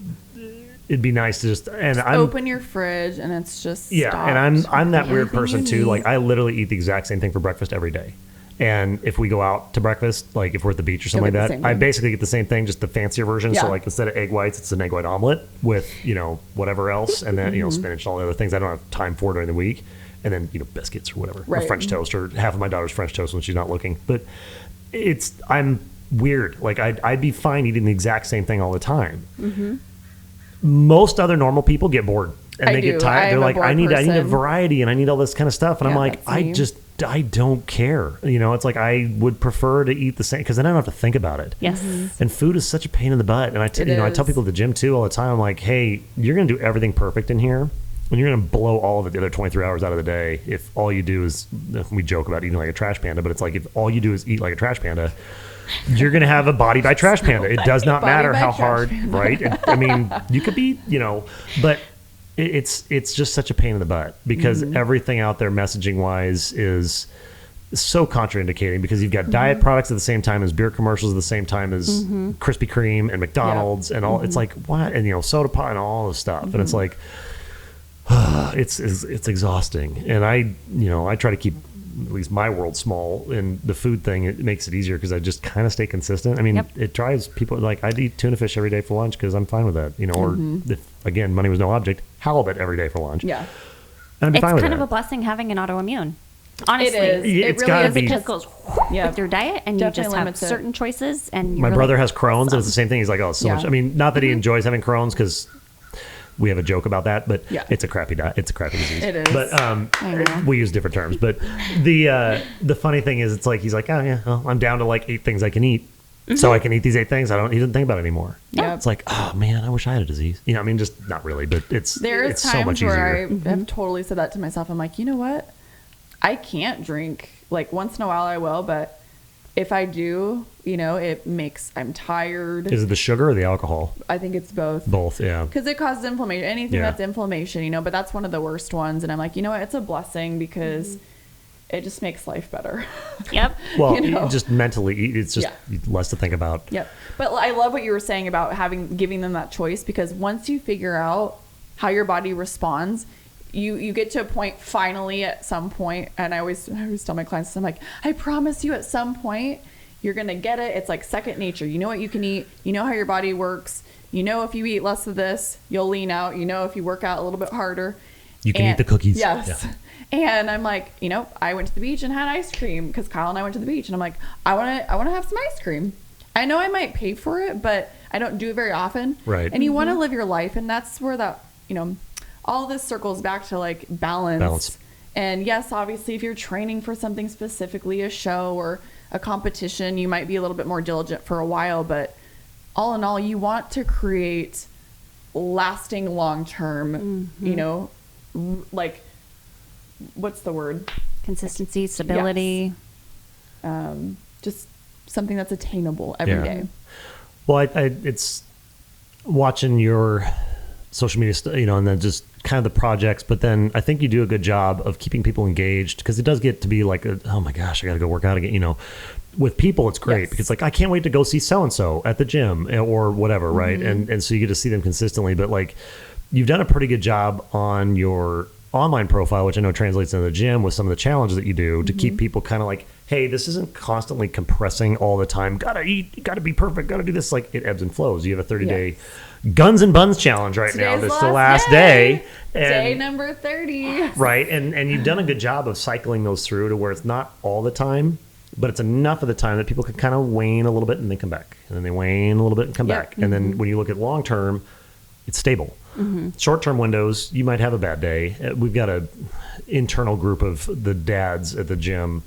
it'd be nice to just open your fridge and it's just stocked. And I'm that weird Everything person you too. need. Like, I literally eat the exact same thing for breakfast every day. And if we go out to breakfast, like if we're at the beach or something You'll like get the that, same I thing. basically get the same thing, just the fancier version. So Yeah. like instead of egg whites, it's an egg white omelet with, whatever else. And then, spinach and all the other things I don't have time for during the week. And then, biscuits or whatever, or Right. French toast, or half of my daughter's French toast when she's not looking. But I'm weird. Like I'd be fine eating the exact same thing all the time. Mm-hmm. Most other normal people get bored and they get tired. They're like, I need a person. variety and I need all this kind of stuff. And I'm Yeah, like, that's me. I don't care. It's like I would prefer to eat the same because then I don't have to think about it. Yes. And food is such a pain in the butt. And I tell is. people at the gym too all the time. I'm like, hey, you're going to do everything perfect in here, and you're going to blow all of it the other 23 hours out of the day if all you do is, we joke about eating like a trash panda, but it's like if all you do is eat like a trash panda, you're going to have a body by trash panda. It does not Body matter by how trash hard, panda. right? I mean, you could be, but it's just such a pain in the butt because everything out there messaging wise is so contraindicating because you've got diet products at the same time as beer commercials at the same time as Krispy Kreme and McDonald's and all. It's like, what? And soda pop and all this stuff. And it's like, it's exhausting. And I try to keep at least my world small, and the food thing, it makes it easier because I just kind of stay consistent. I mean, it drives people, like I'd eat tuna fish every day for lunch because I'm fine with that, or if, again, money was no object, halibut every day for lunch. Yeah. And I'd be It's fine with kind that. of a blessing having an autoimmune. Honestly. It is. Yeah, It it's really gotta is. be. It just goes Yeah. with your diet, and Definitely you just have limits it. certain choices. And My brother has Crohn's, and it's the same thing. He's like, oh, it's so Yeah. much. I mean, not that he enjoys having Crohn's because we have a joke about that, but Yeah. it's a crappy diet. It's a crappy disease. It is. But I know. we use different terms. But the funny thing is, it's like he's like, oh yeah, well, I'm down to like 8 things I can eat, so I can eat these 8 things. He doesn't think about it anymore. Yeah. It's like, oh man, I wish I had a disease. I mean, just not really, but it's There's so times much where easier. I have totally said that to myself. I'm like, you know what? I can't drink. Like once in a while I will, but if I do, I'm tired. Is it the sugar or the alcohol? I think it's both. Both, yeah. Because it causes inflammation. Anything Yeah. that's inflammation, but that's one of the worst ones. And I'm like, you know what? It's a blessing because it just makes life better. Yep. Well, just mentally, it's just Yeah. less to think about. Yep. But I love what you were saying about giving them that choice, because once you figure out how your body responds, you get to a point finally at some point, and I always tell my clients, I'm like, I promise you at some point you're going to get it. It's like second nature. You know what you can eat. You know how your body works. If you eat less of this, you'll lean out. If you work out a little bit harder. You can eat the cookies. Yes. Yeah. And I'm like, I went to the beach and had ice cream because Kyle and I went to the beach, and I'm like, I want to have some ice cream. I know I might pay for it, but I don't do it very often. Right. And you want to live your life, and that's where that, all this circles back to like balance. And yes, obviously if you're training for something specifically, a show or a competition, you might be a little bit more diligent for a while, but all in all, you want to create lasting long-term, like, what's the word? Consistency, stability. Just something that's attainable every day. Well, it's watching your social media, and then just kind of the projects. But then I think you do a good job of keeping people engaged, because it does get to be like, oh my gosh, I got to go work out again. With people, it's great because like I can't wait to go see so and so at the gym or whatever, right? And so you get to see them consistently. But like, you've done a pretty good job on your online profile, which I know translates into the gym with some of the challenges that you do to keep people kind of like, hey, this isn't constantly compressing all the time. Gotta eat, gotta be perfect, gotta do this. Like, it ebbs and flows. You have a 30-day guns and buns challenge right now. Today's This is the last day. Day number 30. Right. And you've done a good job of cycling those through to where it's not all the time. but it's enough of the time that people can kind of wane a little bit and then come back, and then they wane a little bit and come back. And then when you look at long term, it's stable. Short term windows, you might have a bad day. We've got a internal group of the dads at the gym.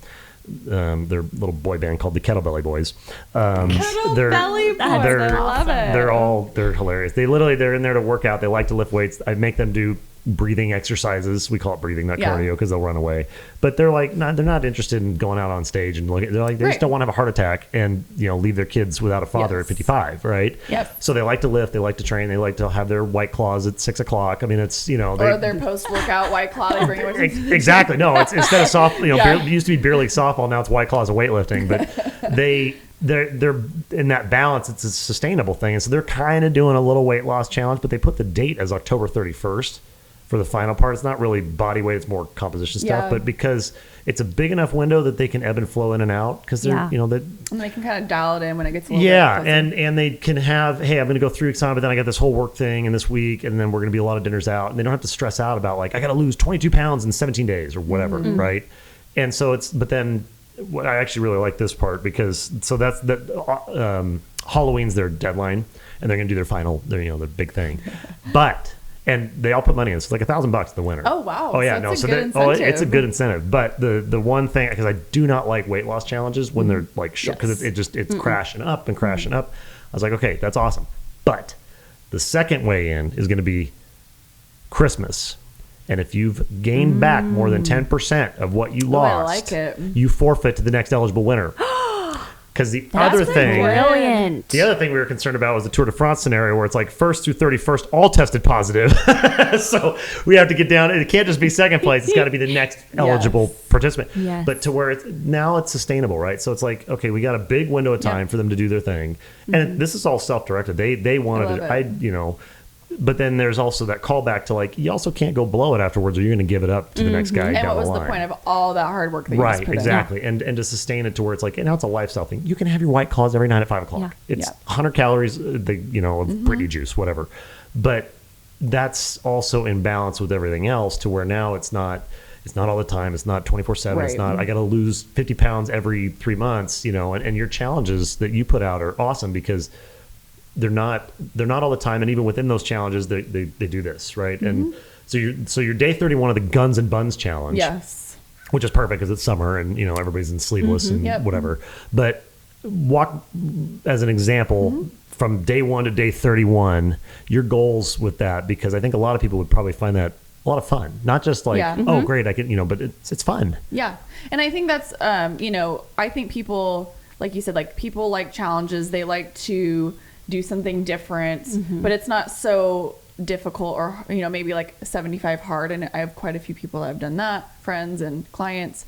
Their little boy band called the Kettlebelly Boys. Kettlebelly Boys, I love it. They're hilarious. They're in there to work out. They like to lift weights. I make them do breathing exercises. We call it breathing, not cardio, because they'll run away. But they're like, they're not interested in going out on stage and they're like, they just don't want to have a heart attack and leave their kids without a father at 55, right? Yep. So they like to lift, they like to train, they like to have their White Claws at 6 o'clock. I mean, it's or their post-workout White Claw. They bring it exactly. No, it's instead of soft. It used to be beer league softball. Now it's White Claws and weightlifting. But they're in that balance. It's a sustainable thing, and so they're kind of doing a little weight loss challenge. But they put the date as October 31st. For the final part. It's not really body weight, it's more composition stuff, but because it's a big enough window that they can ebb and flow in and out, because they're and they can kind of dial it in when it gets a little bit closer. and they can have, hey, I'm going to go 3 weeks on, but then I got this whole work thing in this week, and then we're going to be a lot of dinners out, and they don't have to stress out about like, I got to lose 22 pounds in 17 days or whatever, right? And so but then I actually really like this part, because Halloween's their deadline, and they're going to do their final, their big thing, and they all put money in. So it's like $1,000 the winner. Oh, wow. Oh, yeah. So it's a good incentive. But the one thing, because I do not like weight loss challenges when they're like short, because it's crashing up and crashing up. I was like, okay, that's awesome. But the second way in is going to be Christmas. And if you've gained back more than 10% of what you lost, you forfeit to the next eligible winner. Because the other thing we were concerned about was the Tour de France scenario, where it's like 1st through 31st all tested positive. So we have to get down. It can't just be second place. It's got to be the next eligible participant. Yes. But to where now it's sustainable, right? So it's like, okay, we got a big window of time for them to do their thing, and this is all self-directed. They wanted it. But then there's also that callback to like, you also can't go blow it afterwards, or you're going to give it up to the next guy down the line. And what was the point of all that hard work that you just put exactly. And to sustain it to where it's like, and now it's a lifestyle thing. You can have your White Claws every night at 5 o'clock. Yeah. It's 100 calories, of Britney juice, whatever. But that's also in balance with everything else, to where now it's not all the time. It's not 24/7. It's not, I got to lose 50 pounds every 3 months, and your challenges that you put out are awesome, because they're not all the time, and even within those challenges, they do this, right? And so you're day 31 of the Guns and Buns challenge, which is perfect because it's summer and everybody's in sleeveless and whatever. But walk as an example from day 1 to day 31, your goals with that, because I think a lot of people would probably find that a lot of fun, not just like oh great I can but it's fun. And I think that's I think people, like you said, like people like challenges. They like to do something different, but it's not so difficult, or maybe like 75 hard. And I have quite a few people that have done that, friends and clients.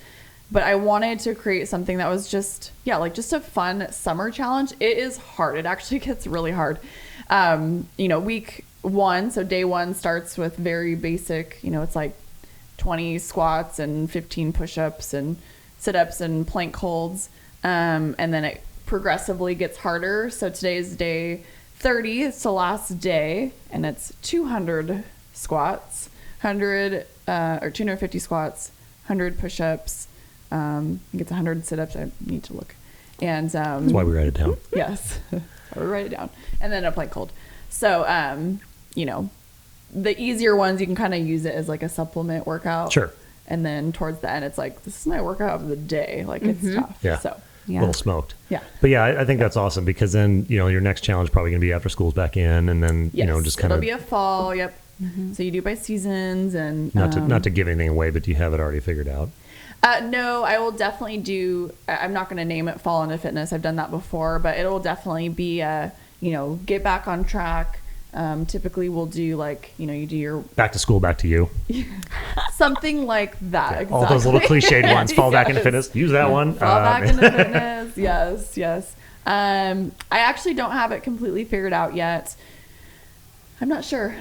But I wanted to create something that was just just a fun summer challenge. It is hard. It actually gets really hard. Week 1, so day 1 starts with very basic. It's like 20 squats and 15 push-ups and sit-ups and plank holds, and then it progressively gets harder. So today is day 30. It's the last day, and it's 200 squats, 100 or 250 squats, 100 push-ups. I think it's 100 sit-ups. I need to look. And that's why we write it down. Yes, we write it down, and then a plank hold. So the easier ones you can kind of use it as like a supplement workout. Sure. And then towards the end, it's like, this is my workout of the day. Like it's tough. Yeah. So. A little smoked. Yeah. But I think that's awesome, because then, your next challenge is probably going to be after school's back in, and then, just kind of. It'll be a fall. Yep. So you do by seasons, and. Not to give anything away, but do you have it already figured out? No, I will definitely do. I'm not going to name it Fall into Fitness. I've done that before, but it'll definitely be get back on track. Typically we'll do like, you do your back to school, back to you. Something like that. Yeah, exactly. All those little cliched ones. Fall back into fitness. Use that one. Fall back into fitness. Yes. I actually don't have it completely figured out yet. I'm not sure.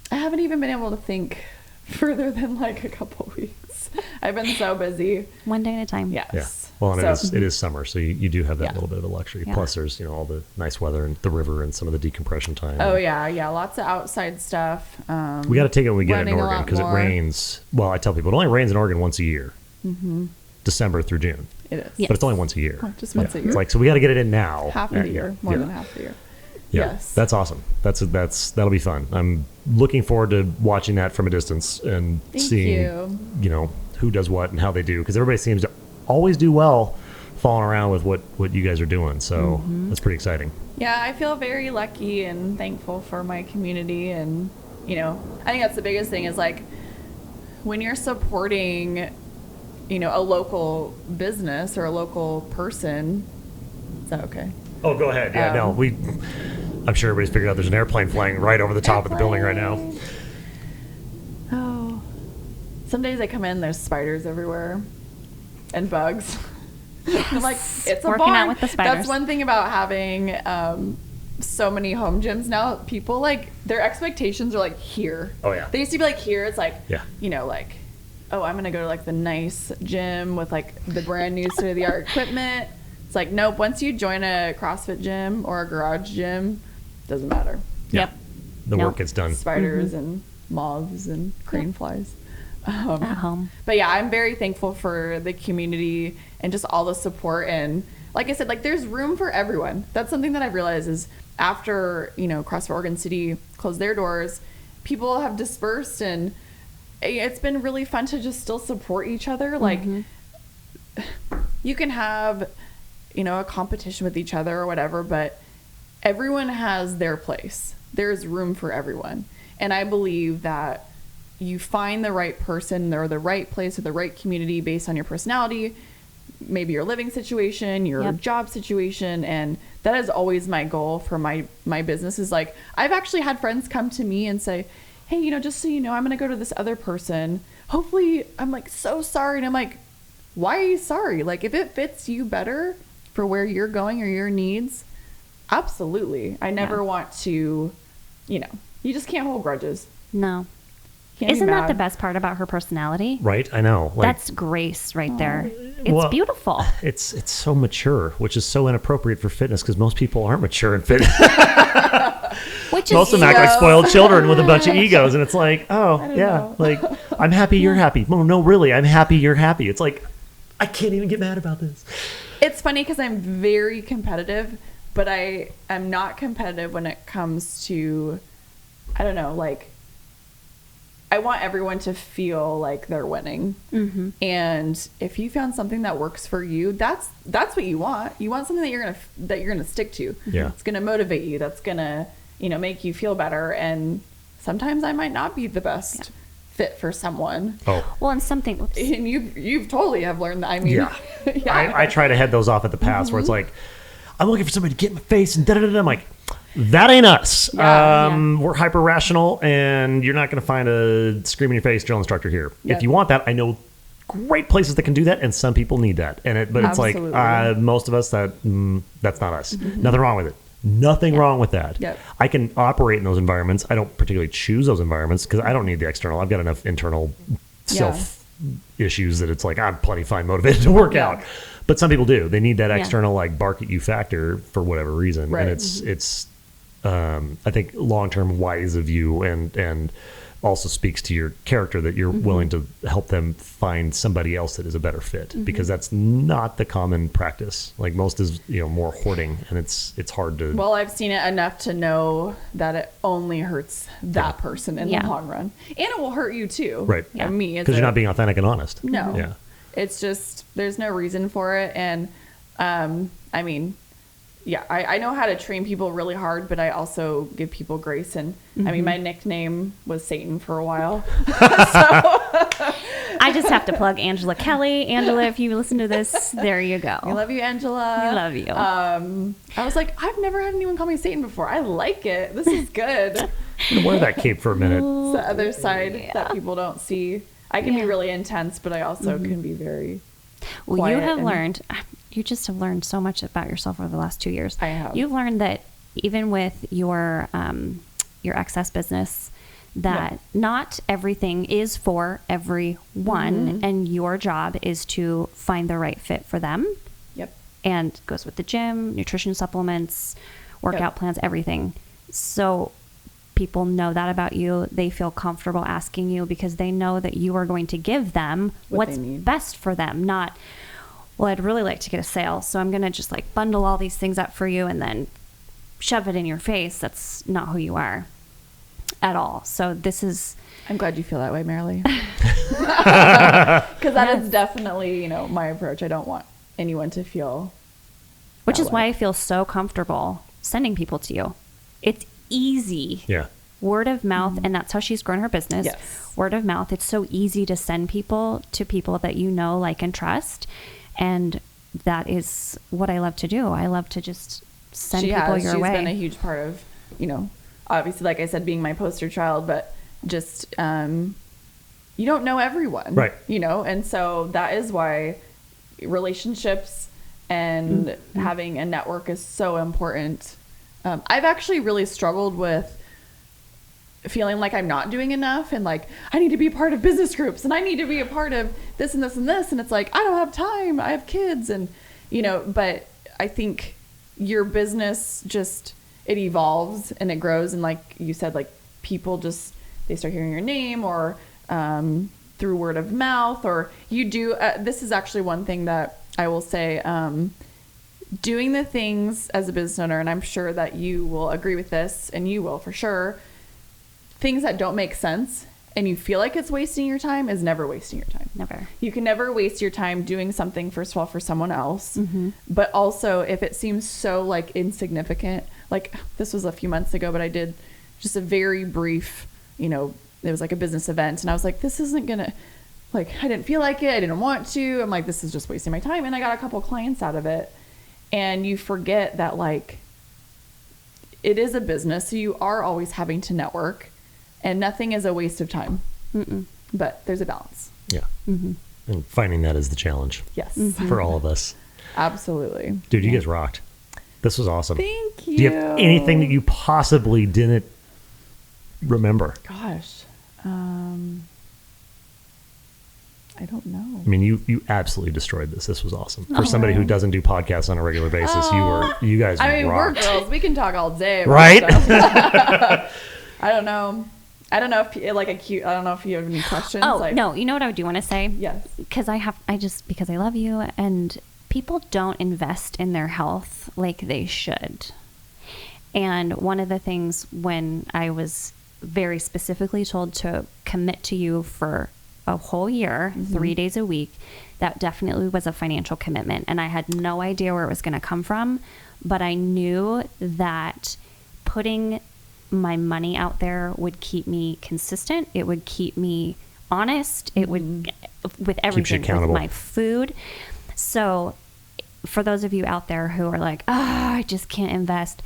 I haven't even been able to think further than like a couple weeks. I've been so busy. One day at a time. Yes. Yeah. Well, and it is summer, so you do have that little bit of a luxury. Yeah. Plus, there's all the nice weather and the river and some of the decompression time. Oh yeah, lots of outside stuff. We got to take it when we get in Oregon, because it rains. Well, I tell people it only rains in Oregon once a year, December through June. It is. Yes. But it's only once a year. Just once a year. It's like, so we got to get it in now. Half of the year, more than half of the year. Yeah, Yes. that's awesome. That'll be fun. I'm looking forward to watching that from a distance and seeing, who does what and how they do, because everybody seems to always do well following around with what you guys are doing. So that's pretty exciting. Yeah, I feel very lucky and thankful for my community. And, I think that's the biggest thing is like when you're supporting, a local business or a local person. Is that okay? Oh, go ahead. Yeah, I'm sure everybody's figured out there's an airplane flying right over the top of the building right now. Oh, some days I come in, there's spiders everywhere and bugs. Yes. I'm like, it's a Working barn. out with the spiders. That's one thing about having so many home gyms now. People like their expectations are like here. Oh yeah. They used to be like here. It's like Yeah. like, oh, I'm gonna go to like the nice gym with like the brand new state of the art equipment. It's like, nope. Once you join a CrossFit gym or a garage gym, doesn't matter. Yeah. Yep. The work gets done. Spiders and moths and crane flies. At home. But yeah, I'm very thankful for the community and just all the support. And like I said, like there's room for everyone. That's something that I've realized is after, CrossFit Oregon City closed their doors, people have dispersed, and it's been really fun to just still support each other. Like you can have, a competition with each other or whatever, but everyone has their place. There's room for everyone. And I believe that you find the right person or the right place or the right community based on your personality, maybe your living situation, your job situation. And that is always my goal for my business is like, I've actually had friends come to me and say, hey, just so you know, I'm going to go to this other person. Hopefully, I'm like, so sorry. And I'm like, why are you sorry? Like, if it fits you better for where you're going or your needs, absolutely. I never want to, you just can't hold grudges. No. Can't be Isn't that mad. the best part about her personality? Right, I know. That's grace right there. It's Well, beautiful. It's so mature, which is so inappropriate for fitness because most people aren't mature in fitness. Which Most of them act like spoiled children with a bunch of egos, and it's like, oh yeah, know. like I'm happy you're happy. No, really, I'm happy you're happy. It's like I can't even get mad about this. It's funny because I'm very competitive, but I am not competitive when it comes to, I don't know, like, I want everyone to feel like they're winning. Mm-hmm. And if you found something that works for you, that's what you want. You want something that you're gonna stick to. Yeah. It's gonna motivate you. That's gonna, make you feel better. And sometimes I might not be the best fit for someone. Oh, Well, and something. Oops. And you've totally have learned that. I mean, yeah. I try to head those off at the pass where it's like, I'm looking for somebody to get in my face and da-da-da-da. I'm like, that ain't us. We're hyper rational, and you're not going to find a scream in your face drill instructor here. Yep. If you want that, I know great places that can do that, and some people need that. But it's like most of us that's not us. Nothing wrong with it. Nothing wrong with that. Yep. I can operate in those environments. I don't particularly choose those environments because I don't need the external. I've got enough internal self issues that it's like I'm plenty fine motivated to work out. But some people do. They need that external like bark at you factor for whatever reason. Right. And it's I think long term wise of you and also speaks to your character that you're willing to help them find somebody else that is a better fit because that's not the common practice. Like most is more hoarding, and it's hard to. Well, I've seen it enough to know that it only hurts that person in the long run, and it will hurt you too. Right. Yeah. Me, because you're not being authentic and honest. No. Yeah. It's just there's no reason for it, and I mean, I know how to train people really hard, but I also give people grace. And I mean, my nickname was Satan for a while. I just have to plug Angela Kelly. Angela, if you listen to this, there you go. I love you, Angela. I love you. I was like, I've never had anyone call me Satan before. I like it. This is good. I'm gonna wear that cape for a minute. It's the other side that people don't see. I can be really intense, but I also can be very Well, you have and- learned, you just have learned so much about yourself over the last 2 years. I have. You've learned that even with your excess business, that not everything is for everyone, and your job is to find the right fit for them. Yep. And it goes with the gym, nutrition supplements, workout plans, everything. So people know that about you. They feel comfortable asking you because they know that you are going to give them What they what's need. best for them, not well, I'd really like to get a sale, so I'm going to just like bundle all these things up for you and then shove it in your face. That's not who you are at all. So this is... I'm glad you feel that way, Merrilee. Because that is definitely, you know, my approach. I don't want anyone to feel... Which is why I feel so comfortable sending people to you. It's easy. Yeah. Word of mouth, and that's how she's grown her business. Yes. Word of mouth. It's so easy to send people to people that you know, like, and trust. And that is what I love to do. I love to just send people your way. She's been a huge part of, you know, obviously, like I said, being my poster child, but just, you don't know everyone. Right. You know, and so that is why relationships and having a network is so important. I've actually really struggled with feeling like I'm not doing enough and like I need to be a part of business groups and I need to be a part of this and this and this, and it's like I don't have time, I have kids, and you know, but I think your business just, it evolves and it grows, and like you said, like people just, they start hearing your name or through word of mouth, or you do this is actually one thing that I will say, doing the things as a business owner, and I'm sure that you will agree with this, and you will for sure, things that don't make sense and you feel like it's wasting your time is never wasting your time. Never. You can never waste your time doing something, first of all, for someone else, but also if it seems so like insignificant, like this was a few months ago, but I did just a very brief, you know, it was like a business event, and I was like, this isn't gonna, like, I didn't feel like it, I didn't want to, I'm like, this is just wasting my time, and I got a couple clients out of it. And you forget that like it is a business, so you are always having to network, and nothing is a waste of time. But there's a balance. Yeah. And finding that is the challenge. Yes. For all of us. Absolutely. Dude, you guys rocked. This was awesome. Thank you. Do you have anything that you possibly didn't remember? Gosh. I don't know. I mean, you absolutely destroyed this. This was awesome. For somebody who doesn't do podcasts on a regular basis, you guys I mean, rocked. we're girls. We can talk all day. About Right? stuff. I don't know. I don't know if I don't know if you have any questions. Oh, like, no. You know what I do want to say? Yes. Because because I love you, and people don't invest in their health like they should. And one of the things when I was very specifically told to commit to you for a whole year, 3 days a week, that definitely was a financial commitment. And I had no idea where it was going to come from, but I knew that putting my money out there would keep me consistent. It would keep me honest. It would, with everything, with my food. So for those of you out there who are like, I just can't invest,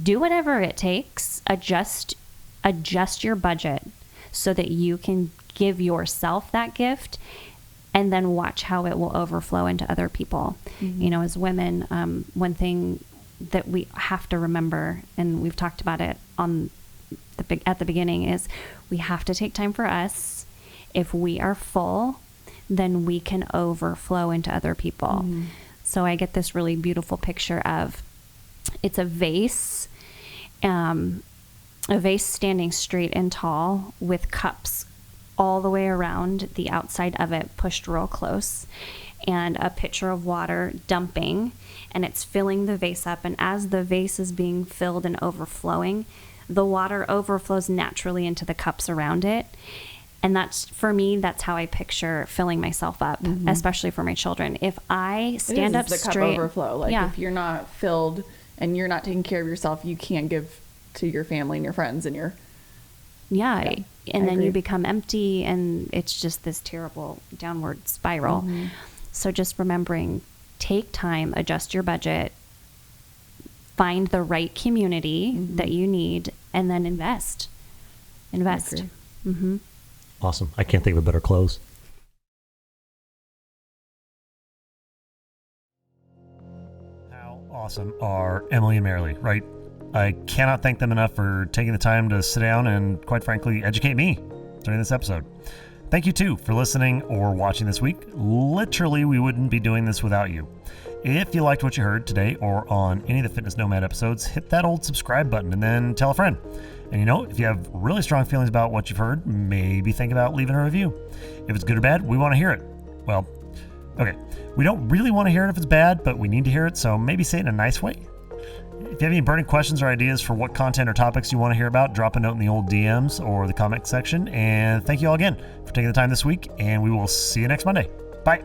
do whatever it takes. Adjust your budget so that you can give yourself that gift, and then watch how it will overflow into other people. You know, as women, one thing that we have to remember, and we've talked about it at the beginning, is we have to take time for us. If we are full, then we can overflow into other people. So I get this really beautiful picture of, it's a vase standing straight and tall with cups all the way around the outside of it, pushed real close, and a pitcher of water dumping, and it's filling the vase up. And as the vase is being filled and overflowing, the water overflows naturally into the cups around it. And that's, for me, that's how I picture filling myself up, especially for my children. If I stand up straight, the cup overflow. Like if you're not filled and you're not taking care of yourself, you can't give to your family and your friends and your and then you become empty, and it's just this terrible downward spiral. So just remembering, take time, adjust your budget, find the right community that you need, and then invest. Awesome. I can't think of a better close. How awesome are Emily and Merrilee, right? I cannot thank them enough for taking the time to sit down and, quite frankly, educate me during this episode. Thank you, too, for listening or watching this week. Literally, we wouldn't be doing this without you. If you liked what you heard today or on any of the Fitness Nomad episodes, hit that old subscribe button and then tell a friend. And you know, if you have really strong feelings about what you've heard, maybe think about leaving a review. If it's good or bad, we want to hear it. Well, Okay, we don't really want to hear it if it's bad, but we need to hear it, so maybe say it in a nice way. If you have any burning questions or ideas for what content or topics you want to hear about, drop a note in the old DMs or the comment section. And thank you all again for taking the time this week, and we will see you next Monday. Bye.